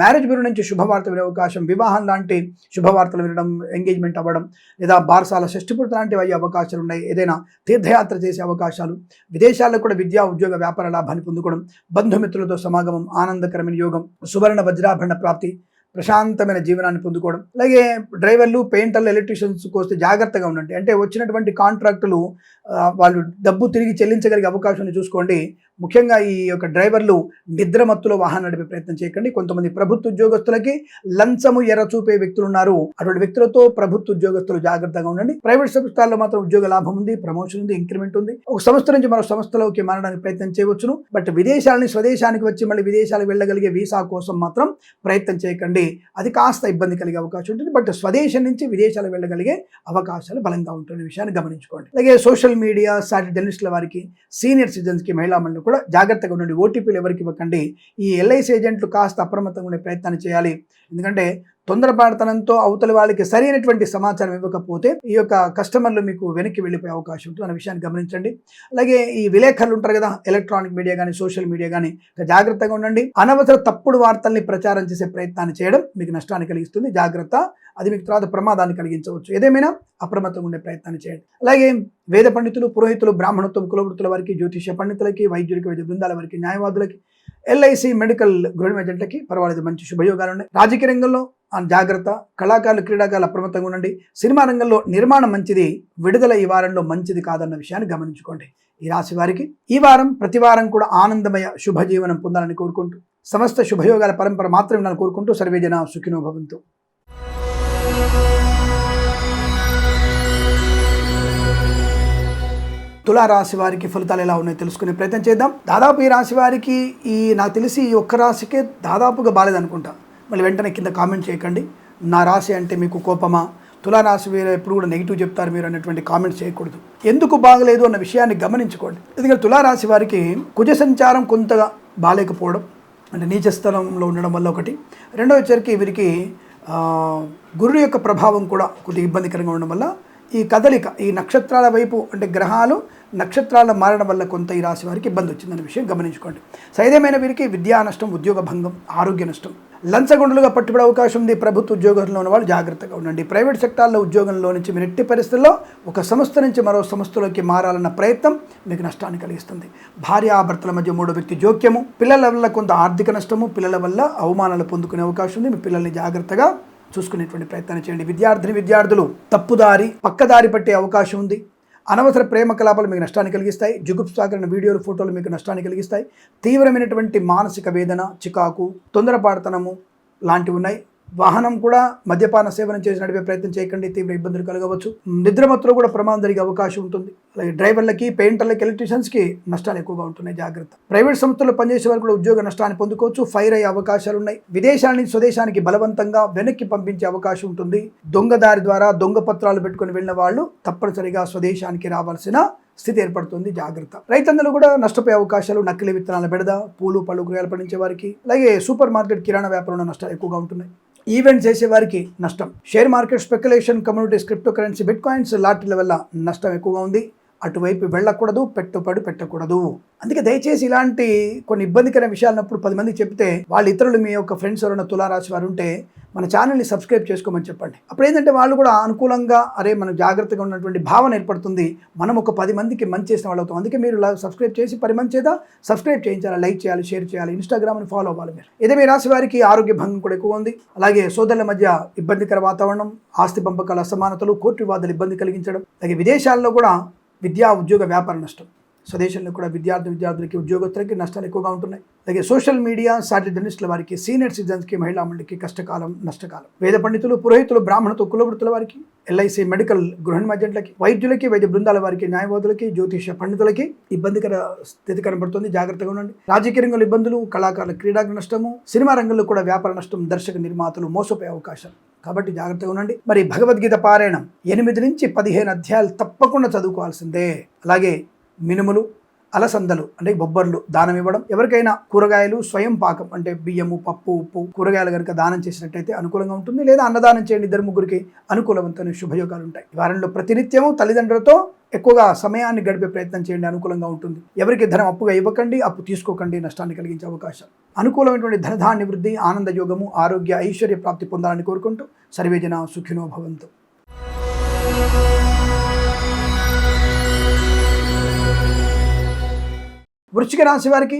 మ్యారేజ్ బ్యూరో నుంచి శుభవార్త వినే అవకాశం, వివాహం లాంటి శుభవార్తలు వినడం, ఎంగేజ్మెంట్ అవ్వడం, లేదా బారసాల, షష్ఠిపూర్తి లాంటివి అయ్యే అవకాశాలు ఉన్నాయి. ఏదైనా తీర్థయాత్ర చేసే అవకాశాలు, విదేశాల్లో కూడా విద్యా, ఉద్యోగ, వ్యాపార లాభాన్ని పొందుకోవడం, బంధుమిత్రులతో సమాగమం, ఆనందకరమైన యోగం, సువర్ణ వజ్రాభరణ ప్రాప్తి, ప్రశాంతమైన జీవనాన్ని పొందుకోవడం. అలాగే డ్రైవర్లు, పెయింటర్లు, ఎలక్ట్రీషియన్స్కి వస్తే జాగ్రత్తగా ఉండండి. అంటే వచ్చినటువంటి కాంట్రాక్టులు వాళ్ళు డబ్బు తిరిగి చెల్లించగలిగే అవకాశాన్ని చూసుకోండి. ముఖ్యంగా ఈ యొక్క డ్రైవర్లు నిద్రమత్తులో వాహనం నడిపే ప్రయత్నం చేయకండి. కొంతమంది ప్రభుత్వ ఉద్యోగస్తులకి లంచము ఎర్ర చూపే వ్యక్తులు ఉన్నారు. అటువంటి వ్యక్తులతో ప్రభుత్వ ఉద్యోగస్తులు జాగ్రత్తగా ఉండండి. ప్రైవేట్ సంస్థల్లో మాత్రం ఉద్యోగ లాభం ఉంది, ప్రమోషన్ ఉంది, ఇంక్రిమెంట్ ఉంది. ఒక సంస్థ నుంచి మరో సంస్థలోకి మారడానికి ప్రయత్నం చేయవచ్చును. బట్ విదేశాలని స్వదేశానికి వచ్చి మళ్ళీ విదేశాలకు వెళ్ళగలిగే వీసా కోసం మాత్రం ప్రయత్నం చేయకండి. అది కాస్త ఇబ్బంది కలిగే అవకాశం ఉంటుంది. బట్ స్వదేశం నుంచి విదేశాలకు వెళ్ళగలిగే అవకాశాలు బలంగా ఉంటున్న విషయాన్ని గమనించుకోండి. అలాగే సోషల్ మీడియా, సాటి జర్నలిస్టుల వారికి, సీనియర్ సిటిజన్స్కి, మహిళా మండలి కూడా జాగ్రత్తగా ఉండండి. ఓటీపీలు ఎవరికి ఇవ్వకండి. ఈ ఎల్ఐసి ఏజెంట్లు కాస్త అప్రమత్తంగా ఉండే ప్రయత్నాన్ని చేయాలి. ఎందుకంటే తొందరపాటుతనంతో అవతలి వాళ్ళకి సరైనటువంటి సమాచారం ఇవ్వకపోతే ఈ యొక్క కస్టమర్లు మీకు వెనక్కి వెళ్ళిపోయే అవకాశం ఉంటుంది అనే విషయాన్ని గమనించండి. అలాగే ఈ విలేకరులు ఉంటారు కదా, ఎలక్ట్రానిక్ మీడియా కానీ, సోషల్ మీడియా కానీ, జాగ్రత్తగా ఉండండి. అనవసర తప్పుడు వార్తల్ని ప్రచారం చేసే ప్రయత్నాన్ని చేయడం మీకు నష్టాన్ని కలిగిస్తుంది. జాగ్రత్త, అది మీకు తర్వాత ప్రమాదాన్ని కలిగించవచ్చు. ఏదేమైనా అప్రమత్తంగా ఉండే ప్రయత్నాన్ని చేయండి. అలాగే వేద పండితులు, పురోహితులు, బ్రాహ్మణత్వం, కులవృత్తుల వారికి, జ్యోతిష పండితులకి, వైద్యులకి, వైద్య బృందాల వారికి, న్యాయవాదులకి, ఎల్ఐసి, మెడికల్, గృహ ఏజెంట్లకి పర్వాలేదు, మంచి శుభయోగాలు ఉన్నాయి. రాజకీయ రంగంలో జాగ్రత్త, కళాకారులు, క్రీడాకారులు అప్రమత్తంగా ఉండండి. సినిమా రంగంలో నిర్మాణం మంచిది, విడుదల ఈ వారంలో మంచిది కాదన్న విషయాన్ని గమనించుకోండి. ఈ రాశి వారికి ఈ వారం ప్రతి వారం కూడా ఆనందమయ శుభజీవనం పొందాలని కోరుకుంటూ, సమస్త శుభయోగాల పరంపర మాత్రమే నన్ను కోరుకుంటూ, సర్వేజన సుఖినో భవంతు. తులారాశి వారికి ఫలితాలు ఎలా ఉన్నాయో తెలుసుకునే ప్రయత్నం చేద్దాం. దాదాపు ఈ రాశి వారికి నాకు తెలిసి ఈ ఒక్క రాశికే దాదాపుగా బాలేదనుకుంటా. మళ్ళీ వెంటనే కింద కామెంట్ చేయకండి, నా రాశి అంటే మీకు కోపమా, తులారాశి వేరే ఎప్పుడు కూడా నెగిటివ్ చెప్తారు మీరు అనేటువంటి కామెంట్స్ చేయకూడదు. ఎందుకు బాగలేదు అన్న విషయాన్ని గమనించుకోండి. ఎందుకంటే తులారాశి వారికి కుజ సంచారం కొంతగా బాలేకపోవడం, అంటే నీచ స్థలంలో ఉండడం వల్ల ఒకటి. రెండో వచ్చరికి వీరికి గురుడు యొక్క ప్రభావం కూడా కొద్దిగా ఇబ్బందికరంగా ఉండడం వల్ల ఈ కదలిక, ఈ నక్షత్రాల వైపు, అంటే గ్రహాలు నక్షత్రాల మారడం వల్ల కొంత ఈ రాశి వారికి ఇబ్బంది వచ్చిందనే విషయం గమనించుకోండి. సైదమైన వీరికి విద్యా నష్టం, ఉద్యోగ భంగం, ఆరోగ్య నష్టం, లంచగొండలుగా పట్టుబడే అవకాశం ఉంది. ప్రభుత్వ ఉద్యోగంలో ఉన్న వాళ్ళు జాగ్రత్తగా ఉండండి. ప్రైవేట్ సెక్టార్లో ఉద్యోగంలో నుంచి మీరు ఎట్టి పరిస్థితుల్లో ఒక సంస్థ నుంచి మరో సంస్థలోకి మారాలన్న ప్రయత్నం మీకు నష్టాన్ని కలిగిస్తుంది. భార్యాభర్తల మధ్య మూడో వ్యక్తి జోక్యము, పిల్లల వల్ల కొంత ఆర్థిక నష్టము, పిల్లల వల్ల అవమానాలు పొందుకునే అవకాశం ఉంది. మీ పిల్లల్ని జాగ్రత్తగా చూసుకునేటువంటి ప్రయత్నం చేయండి. విద్యార్థులు తప్పుదారి పక్కదారి పట్టే అవకాశం ఉంది. అనవసర ప్రేమ కలాపాలు మీకు నష్టాన్ని కలిగిస్తాయి. జుగుప్సాకరణ వీడియోలు, ఫోటోలు మీకు నష్టాన్ని కలిగిస్తాయి. తీవ్రమైనటువంటి మానసిక వేదన, చికాకు, తొందరపాటుతనము లాంటివి ఉన్నాయి. వాహనం కూడా మద్యపాన సేవనం చేసి నడిపే ప్రయత్నం చేయకండి, తీవ్ర ఇబ్బందులు కలగవచ్చు. నిద్రమత్తులో కూడా ప్రమాదం జరిగే అవకాశం ఉంటుంది. అలాగే డ్రైవర్లకి, పెయింటర్లకి, ఎలక్ట్రీషియన్స్కి నష్టాలు ఎక్కువగా ఉంటున్నాయి, జాగ్రత్త. ప్రైవేట్ సంస్థల్లో పనిచేసే వారు కూడా ఉద్యోగ నష్టాన్ని పొందుకోవచ్చు. ఫైర్ అయ్యే అవకాశాలు ఉన్నాయి. విదేశాల నుంచి స్వదేశానికి బలవంతంగా వెనక్కి పంపించే అవకాశం ఉంటుంది. దొంగదారి ద్వారా దొంగ పత్రాలు పెట్టుకుని వెళ్ళిన వాళ్ళు తప్పనిసరిగా స్వదేశానికి రావాల్సిన స్థితి ఏర్పడుతుంది, జాగ్రత్త. రైతన్నలు కూడా నష్టపోయే అవకాశాలు. నకిలీ విత్తనాల బెడద, పూలు పళ్ళు కూరగాయలు పండించే వారికి, అలాగే సూపర్ మార్కెట్, కిరాణా వ్యాపారంలో నష్టాలు ఎక్కువగా ఉంటున్నాయి. ఈవెంట్స్ చేసే వారికి నష్టం. Share market, speculation, communities, crypto currency, bitcoins, లాటరీల వల్ల నష్టం ఎక్కువగా ఉంది. అటువైపు వెళ్ళకూడదు, పెట్టుబడి పెట్టకూడదు. అందుకే దయచేసి ఇలాంటి కొన్ని ఇబ్బందికర విషయాలన్నప్పుడు 10 మందికి చెప్తే వాళ్ళు ఇతరులు, మీ యొక్క ఫ్రెండ్స్ ఎవరైనా తులారాశి వారు ఉంటే మన ఛానల్ని సబ్స్క్రైబ్ చేసుకోమని చెప్పండి. అప్పుడు ఏంటంటే వాళ్ళు కూడా అనుకూలంగా, అరే మనం జాగ్రత్తగా ఉన్నటువంటి భావన ఏర్పడుతుంది. మనం ఒక 10 మందికి మంచి చేసిన వాళ్ళు అవుతాం. అందుకే మీరు సబ్స్క్రైబ్ చేసి 10 మంది చేత సబ్స్క్రైబ్ చేయించాలి, లైక్ చేయాలి, షేర్ చేయాలి, ఇన్స్టాగ్రామ్ని ఫాలో అవ్వాలి మీరు. ఇదే మీ రాశి వారికి ఆరోగ్య భంగం కూడా ఎక్కువ ఉంది. అలాగే సోదరుల మధ్య ఇబ్బందికర వాతావరణం, ఆస్తి పంపకాల అసమానతలు, కోర్టు వివాదాలు ఇబ్బంది కలిగించడం. అలాగే విదేశాల్లో కూడా విద్యా, ఉద్యోగ, వ్యాపార నష్టం. స్వదేశంలో కూడా విద్యార్థులకి, ఉద్యోగస్తులకి నష్టాలు ఎక్కువగా ఉంటున్నాయి. అలాగే సోషల్ మీడియా, సాటి జర్నలిస్టుల వారికి, సీనియర్ సిటిజన్స్కి, మహిళా మండలికి కష్టకాలం, నష్టకాలం. వేద పండితులు, పురోహితులు, బ్రాహ్మణతో కులవృత్తుల వారికి, ఎల్ఐసి, మెడికల్, గృహ నిర్మాణాలకి, వైద్యులకి, వైద్య బృందాల వారికి, న్యాయవాదులకి, జ్యోతిష పండితులకి ఇబ్బందికర స్థితి కనబడుతుంది, జాగ్రత్తగా ఉండండి. రాజకీయ రంగంలో ఇబ్బందులు, కళాకారుల, క్రీడా నష్టము, సినిమా రంగంలో కూడా వ్యాపార నష్టం, దర్శక నిర్మాతలు మోసపోయే అవకాశాలు. కాబట్టి జాగ్రత్తగా ఉండండి. మరి భగవద్గీత పారాయణం 8 నుంచి 15 అధ్యాయాలు తప్పకుండా చదువుకోవాల్సిందే. అలాగే మినుములు, అలసందలు అంటే బొబ్బర్లు దానం ఇవ్వడం. ఎవరికైనా కూరగాయలు స్వయం పాకం అంటే బియ్యము, పప్పు, ఉప్పు, కూరగాయలు కనుక దానం చేసినట్టయితే అనుకూలంగా ఉంటుంది. లేదా అన్నదానం చేయండి, 2-3కి అనుకూలవంతమైన శుభయోగాలు ఉంటాయి. వారంలో ప్రతినిత్యము తల్లిదండ్రులతో ఎక్కువగా సమయాన్ని గడిపే ప్రయత్నం చేయండి, అనుకూలంగా ఉంటుంది. ఎవరికి ధనం అప్పుగా ఇవ్వకండి, అప్పు తీసుకోకండి, నష్టాన్ని కలిగించే అవకాశం. అనుకూలమైనటువంటి ధనధాన్య వృద్ధి, ఆనంద యోగము, ఆరోగ్య, ఐశ్వర్య ప్రాప్తి పొందాలని కోరుకుంటూ సర్వేజన సుఖినో భవంతు. వృశ్చిక రాశి వారికి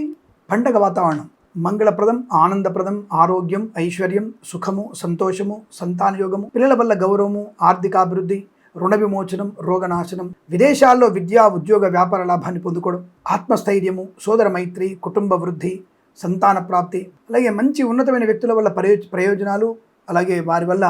పండగ వాతావరణం మంగళప్రదం, ఆనందప్రదం, ఆరోగ్యం, ఐశ్వర్యం, సుఖము, సంతోషము, సంతానయోగము, పిల్లల వల్ల గౌరవము, ఆర్థికాభివృద్ధి, రుణ విమోచనం, రోగనాశనం, విదేశాల్లో విద్యా, ఉద్యోగ, వ్యాపార లాభాన్ని పొందుకోవడం, ఆత్మస్థైర్యము, సోదర మైత్రి, కుటుంబ వృద్ధి, సంతాన ప్రాప్తి, అలాగే మంచి ఉన్నతమైన వ్యక్తుల వల్ల ప్రయోజనాలు, అలాగే వారి వల్ల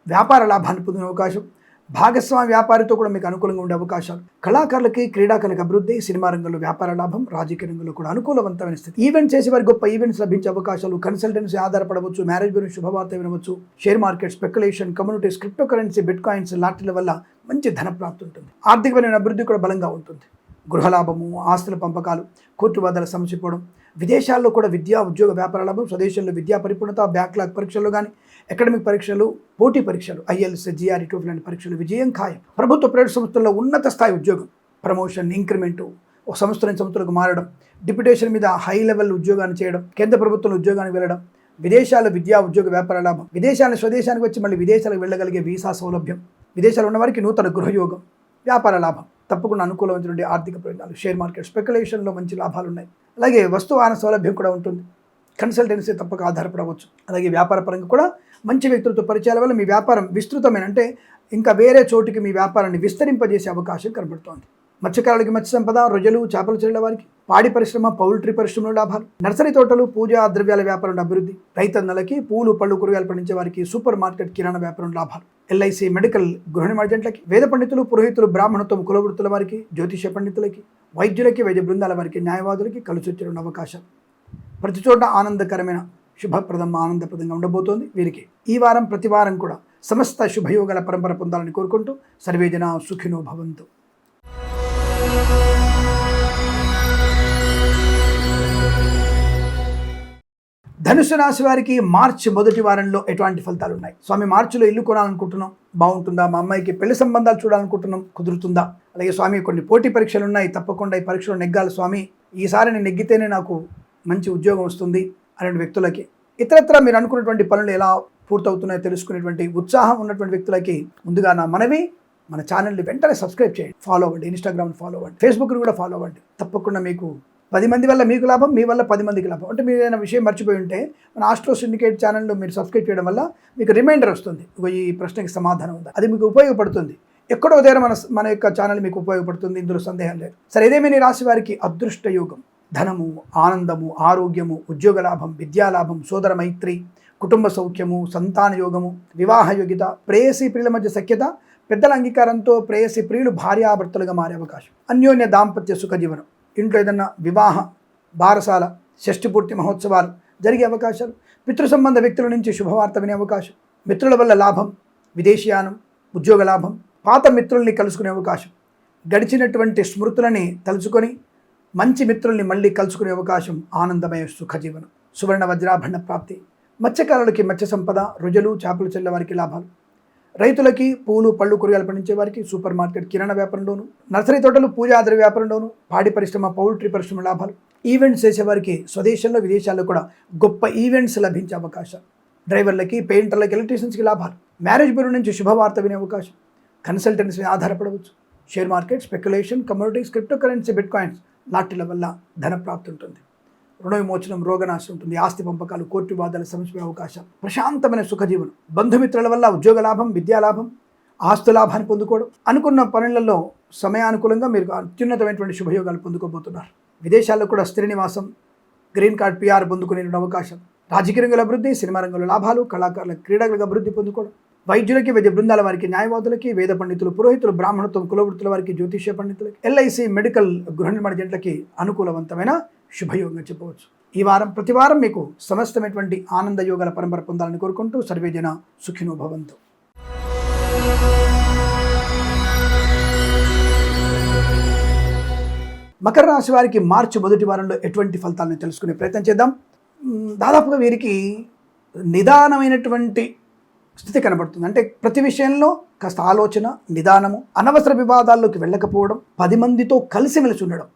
వ్యాపార లాభాన్ని పొందిన అవకాశం, భాగస్వామి వ్యాపారితో కూడా మీకు అనుకూలంగా ఉండే అవకాశాలు, కళాకారులకి, క్రీడాకారులకు అభివృద్ధి, సినిమా రంగంలో వ్యాపార లాభం, రాజకీయ రంగంలో కూడా అనుకూలవంతమైన స్థితి. ఈవెంట్ చేసే వారికి గొప్ప ఈవెంట్స్ లభించే అవకాశాలు, కన్సల్టెన్సీ ఆధారపడవచ్చు, మ్యారేజ్ గురించి శుభవార్త వినవచ్చు, share market, speculation, communities, crypto currency, bitcoins, లాటరీల వల్ల మంచి ధన ప్రాప్తి ఉంటుంది. ఆర్థికమైన అభివృద్ధి కూడా బలంగా ఉంటుంది. గృహలాభము, ఆస్తుల పంపకాలు, కోర్టు వాదాల సమసిపోవడం, విదేశాల్లో కూడా విద్యా, ఉద్యోగ, వ్యాపార లాభం, స్వదేశంలో విద్యా పరిపూర్ణత, బ్యాక్లాగ్ పరీక్షల్లో కానీ, అకాడమిక్ పరీక్షలు, పోటీ పరీక్షలు, ఐఎల్స్, జిఆర్ఈ, టోఫెల్ లాంటి పరీక్షలు విజయం ఖాయం. ప్రభుత్వ, ప్రైవేట్ సంస్థల్లో ఉన్నత స్థాయి ఉద్యోగం, ప్రమోషన్, ఇంక్రిమెంటు, ఒక సంస్థ నుంచి సంస్థలకు మారడం, డిప్యుటేషన్ మీద హై లెవెల్ ఉద్యోగాన్ని చేయడం, కేంద్ర ప్రభుత్వంలో ఉద్యోగానికి వెళ్ళడం, విదేశాల్లో విద్యా, ఉద్యోగ, వ్యాపార లాభం, విదేశాల స్వదేశానికి వచ్చి మళ్ళీ విదేశాలకు వెళ్ళగలిగే వీసా సౌలభ్యం, విదేశాలు ఉన్న వారికి నూతన గృహయోగం, వ్యాపార లాభం, తప్పకుండా అనుకూలమైనటువంటి ఆర్థిక ప్రయోజనాలు, షేర్ మార్కెట్, స్పెక్యులేషన్లో మంచి లాభాలు ఉన్నాయి. అలాగే వస్తువాహన సౌలభ్యం కూడా ఉంటుంది. కన్సల్టెన్సీ తప్పక ఆధారపడవచ్చు. అలాగే వ్యాపార పరంగా కూడా మంచి వ్యక్తులతో పరిచయాల వల్ల మీ వ్యాపారం విస్తృతమైన, అంటే ఇంకా వేరే చోటికి మీ వ్యాపారాన్ని విస్తరింపజేసే అవకాశం కనబడుతోంది. మత్స్యకారులకి మత్స్య సంపద, రొయ్యలు, చేపల చెరువుల వారికి, పాడి పరిశ్రమ, పౌల్ట్రీ పరిశ్రమలో లాభాలు, నర్సరీ తోటలు, పూజా ద్రవ్యాల వ్యాపారం అభివృద్ధి, రైతన్నలకి, పూలు పళ్ళు కూరగాయలు పండించే వారికి, సూపర్ మార్కెట్, కిరాణా వ్యాపారం లాభాలు, ఎల్ఐసి, మెడికల్, గృహ నిర్మాణాలకి, వేద పండితులు, పురోహితులు, బ్రాహ్మణత్వం, కులవృత్తుల వారికి, జ్యోతిష పండితులకి, వైద్యులకి, వైద్య బృందాల వారికి, న్యాయవాదులకి కలిసొచ్చిన అవకాశం. ప్రతి చోట ఆనందకరమైన, శుభప్రదం, ఆనందప్రదంగా ఉండబోతోంది వీరికి. ఈ వారం ప్రతి వారం కూడా సమస్త శుభయోగాల పరంపర పొందాలని కోరుకుంటూ సర్వేజన సుఖినో భవంతు. ధనుసు రాశి వారికి మార్చి మొదటి వారంలో ఎటువంటి ఫలితాలు ఉన్నాయి? స్వామి, మార్చిలో ఇల్లు కొనాలనుకుంటున్నాం, బాగుంటుందా? మా అమ్మాయికి పెళ్లి సంబంధాలు చూడాలనుకుంటున్నాం, కుదురుతుందా? అలాగే స్వామి, కొన్ని పోటీ పరీక్షలు ఉన్నాయి, తప్పకుండా ఈ పరీక్షలో నెగ్గాలి స్వామి, ఈసారి నేను నెగ్గితేనే నాకు మంచి ఉద్యోగం వస్తుంది అనే వ్యక్తులకి, ఇతరత్ర మీరు అనుకున్నటువంటి పనులు ఎలా పూర్తవుతున్నాయో తెలుసుకునేటువంటి ఉత్సాహం ఉన్నటువంటి వ్యక్తులకి ముందుగా నా మనవి, మన ఛానల్ని వెంటనే సబ్స్క్రైబ్ చేయండి, ఫాలో అవ్వండి, ఇన్స్టాగ్రామ్ని ఫాలో అవ్వండి, ఫేస్బుక్ని కూడా ఫాలో అవ్వండి. తప్పకుండా మీకు 10 మంది వల్ల మీకు లాభం, మీ వల్ల 10 మందికి లాభం. అంటే మీరు ఏదైనా విషయం మర్చిపోయి ఉంటే మన ఆస్ట్రో సిండికేట్ ఛానల్లో మీరు సబ్స్క్రైబ్ చేయడం వల్ల మీకు రిమైండర్ వస్తుంది, ఈ ప్రశ్నకి సమాధానం ఉందా, అది మీకు ఉపయోగపడుతుంది. ఎక్కడో దగ్గర మన యొక్క ఛానల్ మీకు ఉపయోగపడుతుంది, ఇందులో సందేహం లేదు. సరే, ఏదేమైనా రాశి వారికి అదృష్ట యోగం, ధనము, ఆనందము, ఆరోగ్యము, ఉద్యోగ లాభం, విద్యా లాభం, సోదర మైత్రి, కుటుంబ సౌఖ్యము, సంతాన యోగము, వివాహ యోగ్యత, ప్రేయసి ప్రియుల మధ్య సఖ్యత, పెద్దల అంగీకారంతో ప్రేయసి ప్రియులు భార్యాభర్తలుగా మారే అవకాశం, అన్యోన్య దాంపత్య సుఖ జీవనం, ఇంట్లో ఏదన్నా వివాహ, బారసాల, షష్ఠిపూర్తి మహోత్సవాలు జరిగే అవకాశాలు, పితృ సంబంధ వ్యక్తుల నుంచి శుభవార్త వినే అవకాశం, మిత్రుల వల్ల లాభం, విదేశీయానం, ఉద్యోగ లాభం, పాత మిత్రుల్ని కలుసుకునే అవకాశం, గడిచినటువంటి స్మృతులని తలుచుకొని మంచి మిత్రుల్ని మళ్ళీ కలుసుకునే అవకాశం, ఆనందమయ సుఖజీవనం, సువర్ణ వజ్రాభరణ ప్రాప్తి, మత్స్యకారులకి మత్స్య సంపద, రుజలు, చేపలు చెల్లె వారికి లాభాలు, రైతులకి పూలు పళ్ళు కూరగాయలు పండించే వారికి సూపర్ మార్కెట్, కిరాణా వ్యాపారంలోను, నర్సరీ తోటలు, పూజాద్ర వ్యాపారంలోను, పాడి పరిశ్రమ, పౌల్ట్రీ పరిశ్రమ లాభాలు, ఈవెంట్స్ చేసేవారికి స్వదేశంలో విదేశాల్లో కూడా గొప్ప ఈవెంట్స్ లభించే అవకాశం, డ్రైవర్లకి, పెయింటర్లకి, ఎలక్ట్రీషియన్స్కి లాభాలు, మ్యారేజ్ బ్యూరో నుంచి శుభవార్త వినే అవకాశం, కన్సల్టెన్సీ ఆధారపడవచ్చు, share market, speculation, commodities, crypto currency, bitcoins, లాటరీల వల్ల ధన ప్రాప్తి ఉంటుంది, రుణ విమోచనం, రోగనాశం ఉంటుంది, ఆస్తి పంపకాలు, కోర్టు వివాదాలు సమస్య అవకాశం, ప్రశాంతమైన సుఖజీవనం, బంధుమిత్రుల వల్ల ఉద్యోగ లాభం, విద్యా లాభం, ఆస్తు లాభాన్ని పొందుకోవడం, అనుకున్న పనులలో సమయానుకూలంగా మీరు అత్యున్నతమైనటువంటి శుభయోగాలు పొందుకోబోతున్నారు. విదేశాల్లో కూడా స్థిర నివాసం, గ్రీన్ కార్డ్, పిఆర్ పొందుకునే అవకాశం, రాజకీయ రంగంలో అభివృద్ధి, సినిమా రంగంలో లాభాలు, కళాకారుల, క్రీడాకులకు అభివృద్ధి పొందుకోవడం, వైద్యులకి, వైద్య బృందాల వారికి, న్యాయవాదులకి, వేద పండితులు, పురోహితులు, బ్రాహ్మణత్వం, కులవృత్తుల వారికి, జ్యోతిష్య పండితులకి, ఎల్ఐసి, మెడికల్, గృహ నిర్మాణ జంటలకి అనుకూలవంతమైన శుభయోగంగా చెప్పవచ్చు. ఈ వారం ప్రతి వారం మీకు సమస్తమైనటువంటి ఆనంద యోగాల పరంపర పొందాలని కోరుకుంటూ సర్వేజన సుఖినో భవంతు. మకర రాశి వారికి మార్చి మొదటి వారంలో ఎటువంటి ఫలితాలను తెలుసుకునే ప్రయత్నం చేద్దాం. దాదాపుగా వీరికి నిదానమైనటువంటి స్థితి కనబడుతుంది. అంటే ప్రతి విషయంలో కాస్త ఆలోచన, నిదానము, అనవసర వివాదాల్లోకి వెళ్ళకపోవడం, 10 మందితో కలిసిమెలిసి ఉండడం,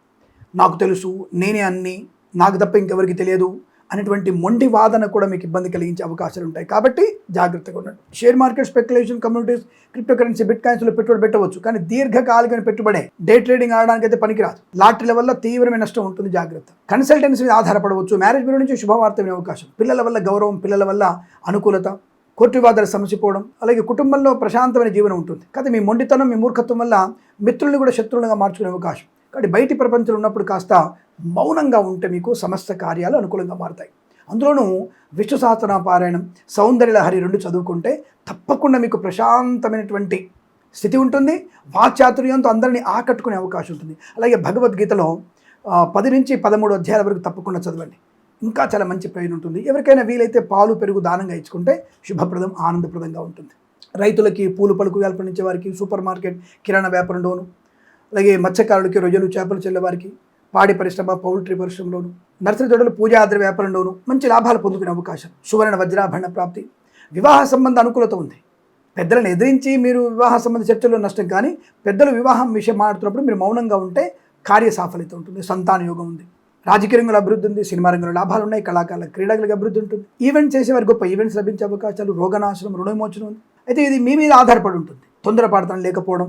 నాకు తెలుసు, నేనే అన్ని, నాకు తప్ప ఇంకెవరికి తెలియదు అనేటువంటి మొండి వాదన కూడా మీకు ఇబ్బంది కలిగించే అవకాశాలు ఉంటాయి. కాబట్టి జాగ్రత్తగా ఉండండి. Share market, speculation, communities, crypto currency, బిట్ కాయిన్స్లో పెట్టుబడి పెట్టవచ్చు, కానీ దీర్ఘకాలికమైన పెట్టుబడే, డే ట్రేడింగ్ ఆడడానికి అయితే పనికిరాదు. లాటరీల వల్ల తీవ్రమైన నష్టం ఉంటుంది, జాగ్రత్త. కన్సల్టెన్సీ మీద ఆధారపడవచ్చు, మ్యారేజ్ బ్యూరో నుంచి శుభవార్త వినే అవకాశం, పిల్లల వల్ల గౌరవం, పిల్లల వల్ల అనుకూలత, కోర్టు వివాదాలు సమసిపోవడం, అలాగే కుటుంబంలో ప్రశాంతమైన జీవనం ఉంటుంది. కానీ మీ మొండితనం, మీ మూర్ఖత్వం వల్ల మిత్రుల్ని కూడా శత్రువులుగా మార్చుకునే అవకాశం. కాబట్టి బయటి ప్రపంచంలో ఉన్నప్పుడు కాస్త మౌనంగా ఉంటే మీకు సమస్త కార్యాలు అనుకూలంగా మారుతాయి. అందులోనూ విష్ణు సహస్రనామ పారాయణం, సౌందర్యలహరి 2 చదువుకుంటే తప్పకుండా మీకు ప్రశాంతమైనటువంటి స్థితి ఉంటుంది. వాక్చాతుర్యంతో అందరినీ ఆకట్టుకునే అవకాశం ఉంటుంది. అలాగే భగవద్గీతలో 10 నుంచి 13 అధ్యాయాల వరకు తప్పకుండా చదవండి, ఇంకా చాలా మంచి ప్రయోజనం ఉంటుంది. ఎవరికైనా వీలైతే పాలు, పెరుగు దానంగా ఇచ్చుకుంటే శుభప్రదం, ఆనందప్రదంగా ఉంటుంది. రైతులకి, పూలు పలుకు పండించే వారికి, సూపర్ మార్కెట్, కిరాణా వ్యాపారంలోను, అలాగే మత్స్యకారులకి, రొయ్యలు, చేపలు చెల్లెవారికి, పాడి పరిశ్రమ, పౌల్ట్రీ పరిశ్రమలోను, నర్సరీ తోటలు, పూజాద్ర వ్యాపారంలోను మంచి లాభాలు పొందుకునే అవకాశం, సువర్ణ వజ్రాభరణ ప్రాప్తి, వివాహ సంబంధ అనుకూలత ఉంది. పెద్దలను ఎదిరించి మీరు వివాహ సంబంధ చర్చల్లో నష్టం, కానీ పెద్దలు వివాహం విషయం మాట్లాడుతున్నప్పుడు మీరు మౌనంగా ఉంటే కార్య సాఫల్యత ఉంటుంది. సంతాన యోగం ఉంది, రాజకీయ రంగంలో అభివృద్ధి ఉంది, సినిమా రంగంలో లాభాలు ఉన్నాయి, కళాకారుల, క్రీడలకు అభివృద్ధి ఉంటుంది, ఈవెంట్స్ చేసేవారికి గొప్ప ఈవెంట్స్ లభించే అవకాశాలు, రోగనాశనం, రుణ విమోచనం ఉంది. అయితే ఇది మీ మీద ఆధారపడి ఉంటుంది. తొందరపాటుతనం లేకపోవడం,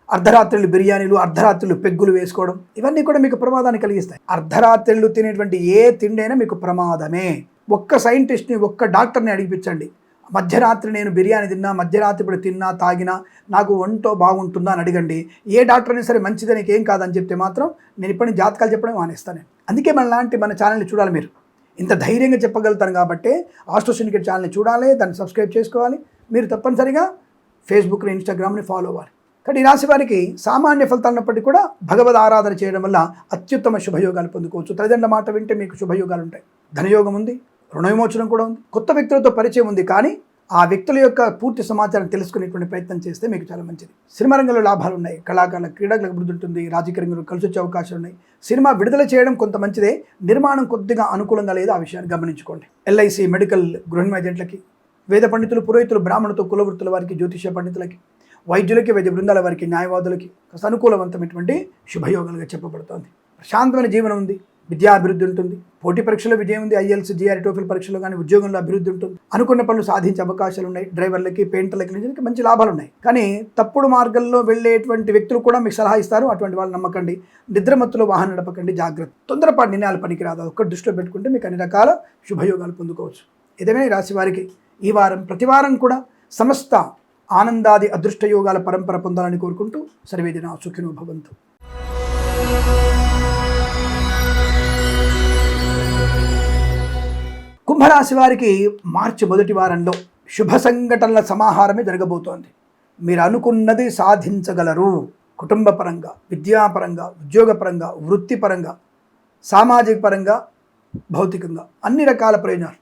అర్ధరాత్రులు బిర్యానీలు, అర్ధరాత్రులు పెగ్గులు వేసుకోవడం, ఇవన్నీ కూడా మీకు ప్రమాదాన్ని కలిగిస్తాయి. అర్ధరాత్రులు తినేటువంటి ఏ తిండి అయినా మీకు ప్రమాదమే. ఒక్క సైంటిస్ట్ని, ఒక్క డాక్టర్ని అడిగిపించండి, మధ్యరాత్రి నేను బిర్యానీ తిన్నా, మధ్యరాత్రి ఇప్పుడు తిన్నా, తాగినా నాకు ఒంటో బాగుంటుందా అని అడగండి. ఏ డాక్టర్ అయినా సరే మంచిదని నీకేం కాదని చెప్తే మాత్రం నేను ఇప్పటి జాతకాలు చెప్పడం మానేస్తాను. అందుకే మన ఛానల్ని చూడాలి. మీరు ఇంత ధైర్యంగా చెప్పగలుగుతాను కాబట్టి ఆస్ట్రో సిండికేట్ ఛానల్ని చూడాలి, దాన్ని సబ్స్క్రైబ్ చేసుకోవాలి. మీరు తప్పనిసరిగా ఫేస్బుక్ని, ఇన్స్టాగ్రామ్ని ఫాలో అవ్వాలి. కానీ ఈ రాశి వారికి సామాన్య ఫలితాలు ఉన్నప్పటికీ కూడా భగవద్ ఆరాధన చేయడం వల్ల అత్యుత్తమ శుభయోగాలు పొందుకోవచ్చు. తల్లిదండ్రుల మాట వింటే మీకు శుభయోగాలు ఉంటాయి. ధనయోగం ఉంది, రుణ విమోచనం కూడా ఉంది, కొత్త వ్యక్తులతో పరిచయం ఉంది, కానీ ఆ వ్యక్తుల యొక్క పూర్తి సమాచారం తెలుసుకునేటువంటి ప్రయత్నం చేస్తే మీకు చాలా మంచిది. సినిమా రంగంలో లాభాలు ఉన్నాయి, కళాకారుల క్రీడలకు అభివృద్ధి ఉంటుంది, రాజకీయ రంగంలో కలిసి వచ్చే అవకాశాలు ఉన్నాయి. సినిమా విడుదల చేయడం కొంత మంచిదే, నిర్మాణం కొద్దిగా అనుకూలంగా లేదు, ఆ విషయాన్ని గమనించుకోండి. ఎల్ఐసి మెడికల్ గృహిణి ఏజెంట్లకి, వేద పండితులు పురోహితులు బ్రాహ్మణులతో కులవృత్తుల వారికి, జ్యోతిష పండితులకి, వైద్యులకి, వైద్య బృందాల వారికి, న్యాయవాదులకి అనుకూలవంతమైనటువంటి శుభయోగాలుగా చెప్పబడుతోంది. ప్రశాంతమైన జీవనం ఉంది, విద్యాభివృద్ధి ఉంటుంది, పోటీ పరీక్షలో విజయం ఉంది, IELTS GRE TOEFL పరీక్షలో కానీ ఉద్యోగంలో అభివృద్ధి ఉంటుంది, అనుకున్న పనులు సాధించే అవకాశాలు ఉన్నాయి. డ్రైవర్లకి, పెయింటర్లకి మంచి లాభాలు ఉన్నాయి. కానీ తప్పుడు మార్గంలో వెళ్ళేటువంటి వ్యక్తులు కూడా మీకు సలహా ఇస్తారు, అటువంటి వాళ్ళు నమ్మకండి. నిద్రమత్తులో వాహనం నడపకండి, జాగ్రత్త. తొందరపాటు నిర్ణయాలు పనికిరాదు, ఒక్కటి దృష్టిలో పెట్టుకుంటే మీకు అన్ని రకాల శుభయోగాలు పొందుకోవచ్చు. ఏదైనా ఈ రాశి వారికి ఈ వారం ప్రతివారం కూడా సమస్త ఆనందాది అదృష్ట యోగాల పరంపర పొందాలని కోరుకుంటూ సర్వేజన సుఖినో భవంతు. కుంభరాశి వారికి మార్చి మొదటి వారంలో శుభ సంఘటనల సమాహారమే జరగబోతోంది. మీరు అనుకున్నది సాధించగలరు. కుటుంబ పరంగా, విద్యాపరంగా, ఉద్యోగపరంగా, వృత్తిపరంగా, సామాజిక పరంగా, భౌతికంగా అన్ని రకాల ప్రయోజనాలు.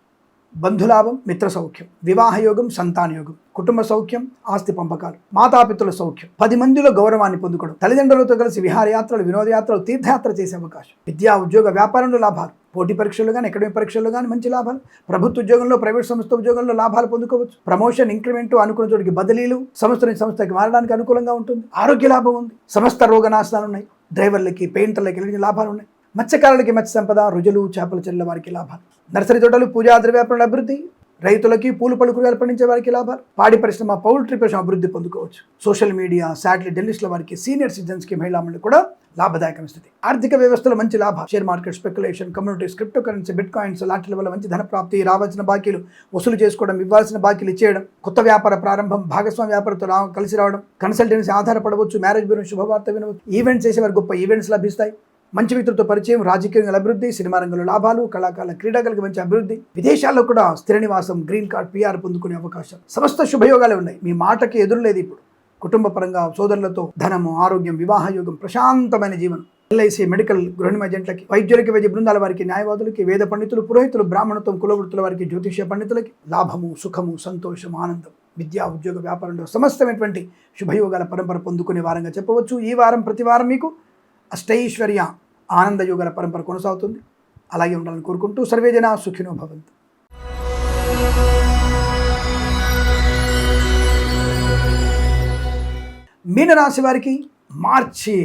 బంధులాభం, మిత్ర సౌఖ్యం, వివాహయోగం, సంతానయోగం, కుటుంబ సౌఖ్యం, ఆస్తి పంపకాలు, మాతాపితృల సౌఖ్యం, 10 మందిలో గౌరవాన్ని పొందుకోవడం, తల్లిదండ్రులతో కలిసి విహారయాత్రలు, వినోదయాత్రలు, తీర్థయాత్ర చేసే అవకాశం, విద్యా ఉద్యోగ వ్యాపారంలో లాభాలు, పోటీ పరీక్షలు కానీ, అకాడమిక్ పరీక్షల్లో కానీ మంచి లాభాలు, ప్రభుత్వ ఉద్యోగంలో, ప్రైవేట్ సంస్థ ఉద్యోగంలో లాభాలు పొందుకోవచ్చు, ప్రమోషన్, ఇంక్రిమెంట్, అనుకున్న చోటికి బదిలీలు, సంస్థ నుంచి సంస్థకి మారడానికి అనుకూలంగా ఉంటుంది, ఆరోగ్య లాభం ఉంది, సమస్త రోగనాశనాలు ఉన్నాయి, డ్రైవర్లకి, పెయింటర్లకి లాభాలు ఉన్నాయి, మత్స్యకారులకి మత్స్య సంపద, రుజులు, చేపల చెల్లెల వారికి లాభాలు, నర్సరీ తోటలు, పూజా ద్రవ్యాపారాల అభివృద్ధి, రైతులకి, పూలు పళ్ళు కూరగాయలు పండించే వారికి లాభాలు, పాడి పరిశ్రమ, పౌల్ట్రీ పరిశ్రమ అభివృద్ధి పొందుకోవచ్చు, సోషల్ మీడియా, శాటిలైట్ జర్నలిస్టుల వారికి, సీనియర్ సిటిజన్స్కి, మహిళా మండలి కూడా లాభదాయకమైన స్థితి. ఆర్థిక వ్యవస్థలో మంచి లాభం, share market, speculation, communities, crypto currency, bit coins లాంటి వల్ల మంచి ధన ప్రాప్తి, రావాల్సిన బాకీలు వసూలు చేసుకోవడం, ఇవ్వాల్సిన బాకీలు ఇచ్చేయడం, కొత్త వ్యాపార ప్రారంభం, భాగస్వామి వ్యాపారంతో కలిసి రావడం, కన్సల్టెన్సీ ఆధారపడవచ్చు, మ్యారేజ్ బ్యూరో శుభవార్త వినవచ్చు, ఈవెంట్స్ చేసేవారు గొప్ప ఈవెంట్స్ లభిస్తాయి, మంచి మిత్రులతో పరిచయం, రాజకీయ రంగంలో అభివృద్ధి, సినిమా రంగంలో లాభాలు, కళాకారుల క్రీడాకారులకు మంచి అభివృద్ధి, విదేశాల్లో కూడా స్థిర నివాసం, గ్రీన్ కార్డ్, PR పొందుకునే అవకాశం, సమస్త శుభయోగాలే ఉన్నాయి. మీ మాటకి ఎదురులేదు. ఇప్పుడు కుటుంబ పరంగా సోదరులతో ధనము, ఆరోగ్యం, వివాహ యోగం, ప్రశాంతమైన జీవనం. ఎల్ఐసి మెడికల్ గృహిణి ఏజెంట్లకి, వైద్యులకి, వైద్య బృందాల వారికి, న్యాయవాదులకి, వేద పండితులు, పురోహితులు, బ్రాహ్మణత్వం, కులవృత్తుల వారికి, జ్యోతిష పండితులకి లాభము, సుఖము, సంతోషం, ఆనందం, విద్యా ఉద్యోగ వ్యాపారంలో సమస్తమైనటువంటి శుభయోగాల పరంపర పొందుకునే వారంగా చెప్పవచ్చు. ఈ వారం ప్రతి వారం మీకు అష్టైశ్వర్య ఆనంద యోగాల పరంపర కొనసాగుతుంది. అలాగే ఉండాలని కోరుకుంటూ సర్వేజన సుఖినో భవంతు. మీనరాశి వారికి మార్చి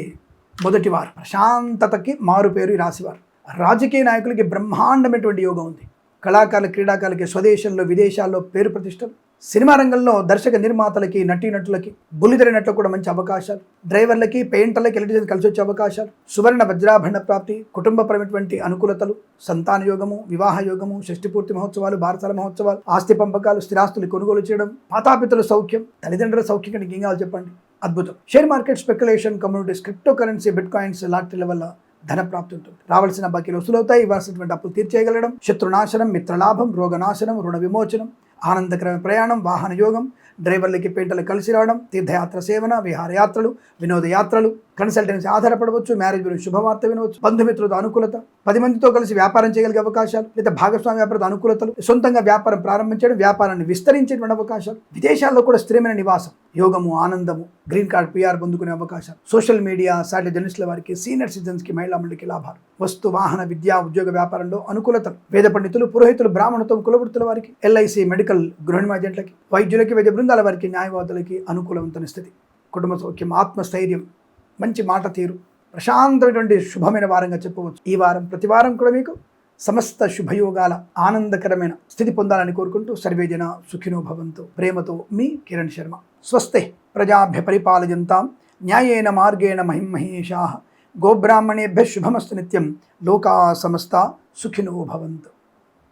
మొదటి వారం ప్రశాంతతకి మారు పేరు ఈ రాశివారు. రాజకీయ నాయకులకి బ్రహ్మాండమైనటువంటి యోగం ఉంది. కళాకారుల, క్రీడాకారులకి స్వదేశంలో, విదేశాల్లో పేరు ప్రతిష్టలు, సినిమా రంగంలో దర్శక నిర్మాతలకి, నటీనటులకి, బుల్లితెర నటులకు కూడా మంచి అవకాశాలు, డ్రైవర్లకి, పెయింటర్లకి, ఎలక్ట్రీషియన్ కలిసి వచ్చే అవకాశాలు, సువర్ణ వజ్రాభరణ ప్రాప్తి, కుటుంబపరమైనటువంటి అనుకూలతలు, సంతాన యోగము, వివాహ యోగము, షష్ఠిపూర్తి మహోత్సవాలు, బారసాల మహోత్సవాలు, ఆస్తి పంపకాలు, స్థిరాస్తులు కొనుగోలు చేయడం, మాతాపితల సౌఖ్యం, తల్లిదండ్రుల సౌఖ్యం కంటే ఏం కావాలి చెప్పండి, అద్భుతం. Share market, speculation, communities, crypto currency, bit coins లాంటి వల్ల ధన ప్రాప్తి ఉంటుంది. రావాల్సిన బాకీలు వసూలవుతాయి, ఇవ్వాల్సినటువంటి అప్పులు తీర్చేయగలడం, శత్రునాశనం, మిత్రలాభం, రోగనాశనం, రుణ విమోచనం, ఆనందకరమైన ప్రయాణం, వాహన యోగం, డ్రైవర్లకి, పెయింటర్లకు కలిసి రావడం, తీర్థయాత్ర సేవన, విహారయాత్రలు, వినోదయాత్రలు, కన్సల్టెన్సీ ఆధారపడవచ్చు, మ్యారేజ్ బ్యూరో శుభవార్త వినవచ్చు, బంధుమిత్రులతో అనుకూలత, 10 మందితో కలిసి వ్యాపారం చేయగలిగే అవకాశాలు, లేదా భాగస్వామి వ్యాపారంతో అనుకూలతలు, సొంతంగా వ్యాపారం ప్రారంభించడం, వ్యాపారాన్ని విస్తరించేటువంటి అవకాశాలు, విదేశాల్లో కూడా స్థిరమైన నివాసం, యోగము, ఆనందము, గ్రీన్ కార్డ్, PR పొందుకునే అవకాశాలు, సోషల్ మీడియా, శాటిలైట్ జర్నలిస్టుల వారికి, సీనియర్ సిటిజన్స్కి, మహిళా మండలికి లాభాలు, వస్తు వాహన, విద్యా ఉద్యోగ వ్యాపారంలో అనుకూలతలు, వేద పండితులు, పురోహితులు, బ్రాహ్మణత్వం, కులవృత్తుల వారికి, LIC మెడికల్ గృహిణి ఏజెంట్లకి, వైద్యులకి, వైద్య బృందాల వారికి, న్యాయవాదులకి అనుకూలవంతమైన స్థితి, కుటుంబ సౌఖ్యం, ఆత్మస్థైర్యం, మంచి మాట తీరు, ప్రశాంతమైనటువంటి శుభమైన వారంగా చెప్పవచ్చు. ఈ వారం ప్రతి వారం కూడా మీకు సమస్త శుభయోగాల ఆనందకరమైన స్థితి పొందాలని కోరుకుంటూ సర్వేజన సుఖినో భవంతు. ప్రేమతో మీ కిరణ్ శర్మ. స్వస్తే ప్రజాభ్య పరిపాలయంతాం న్యాయేన మార్గేణ మహిమహేషాః. గోబ్రాహ్మణేభ్యః శుభమస్తు నిత్యం. లోకా సమస్తా సుఖినో భవంతు.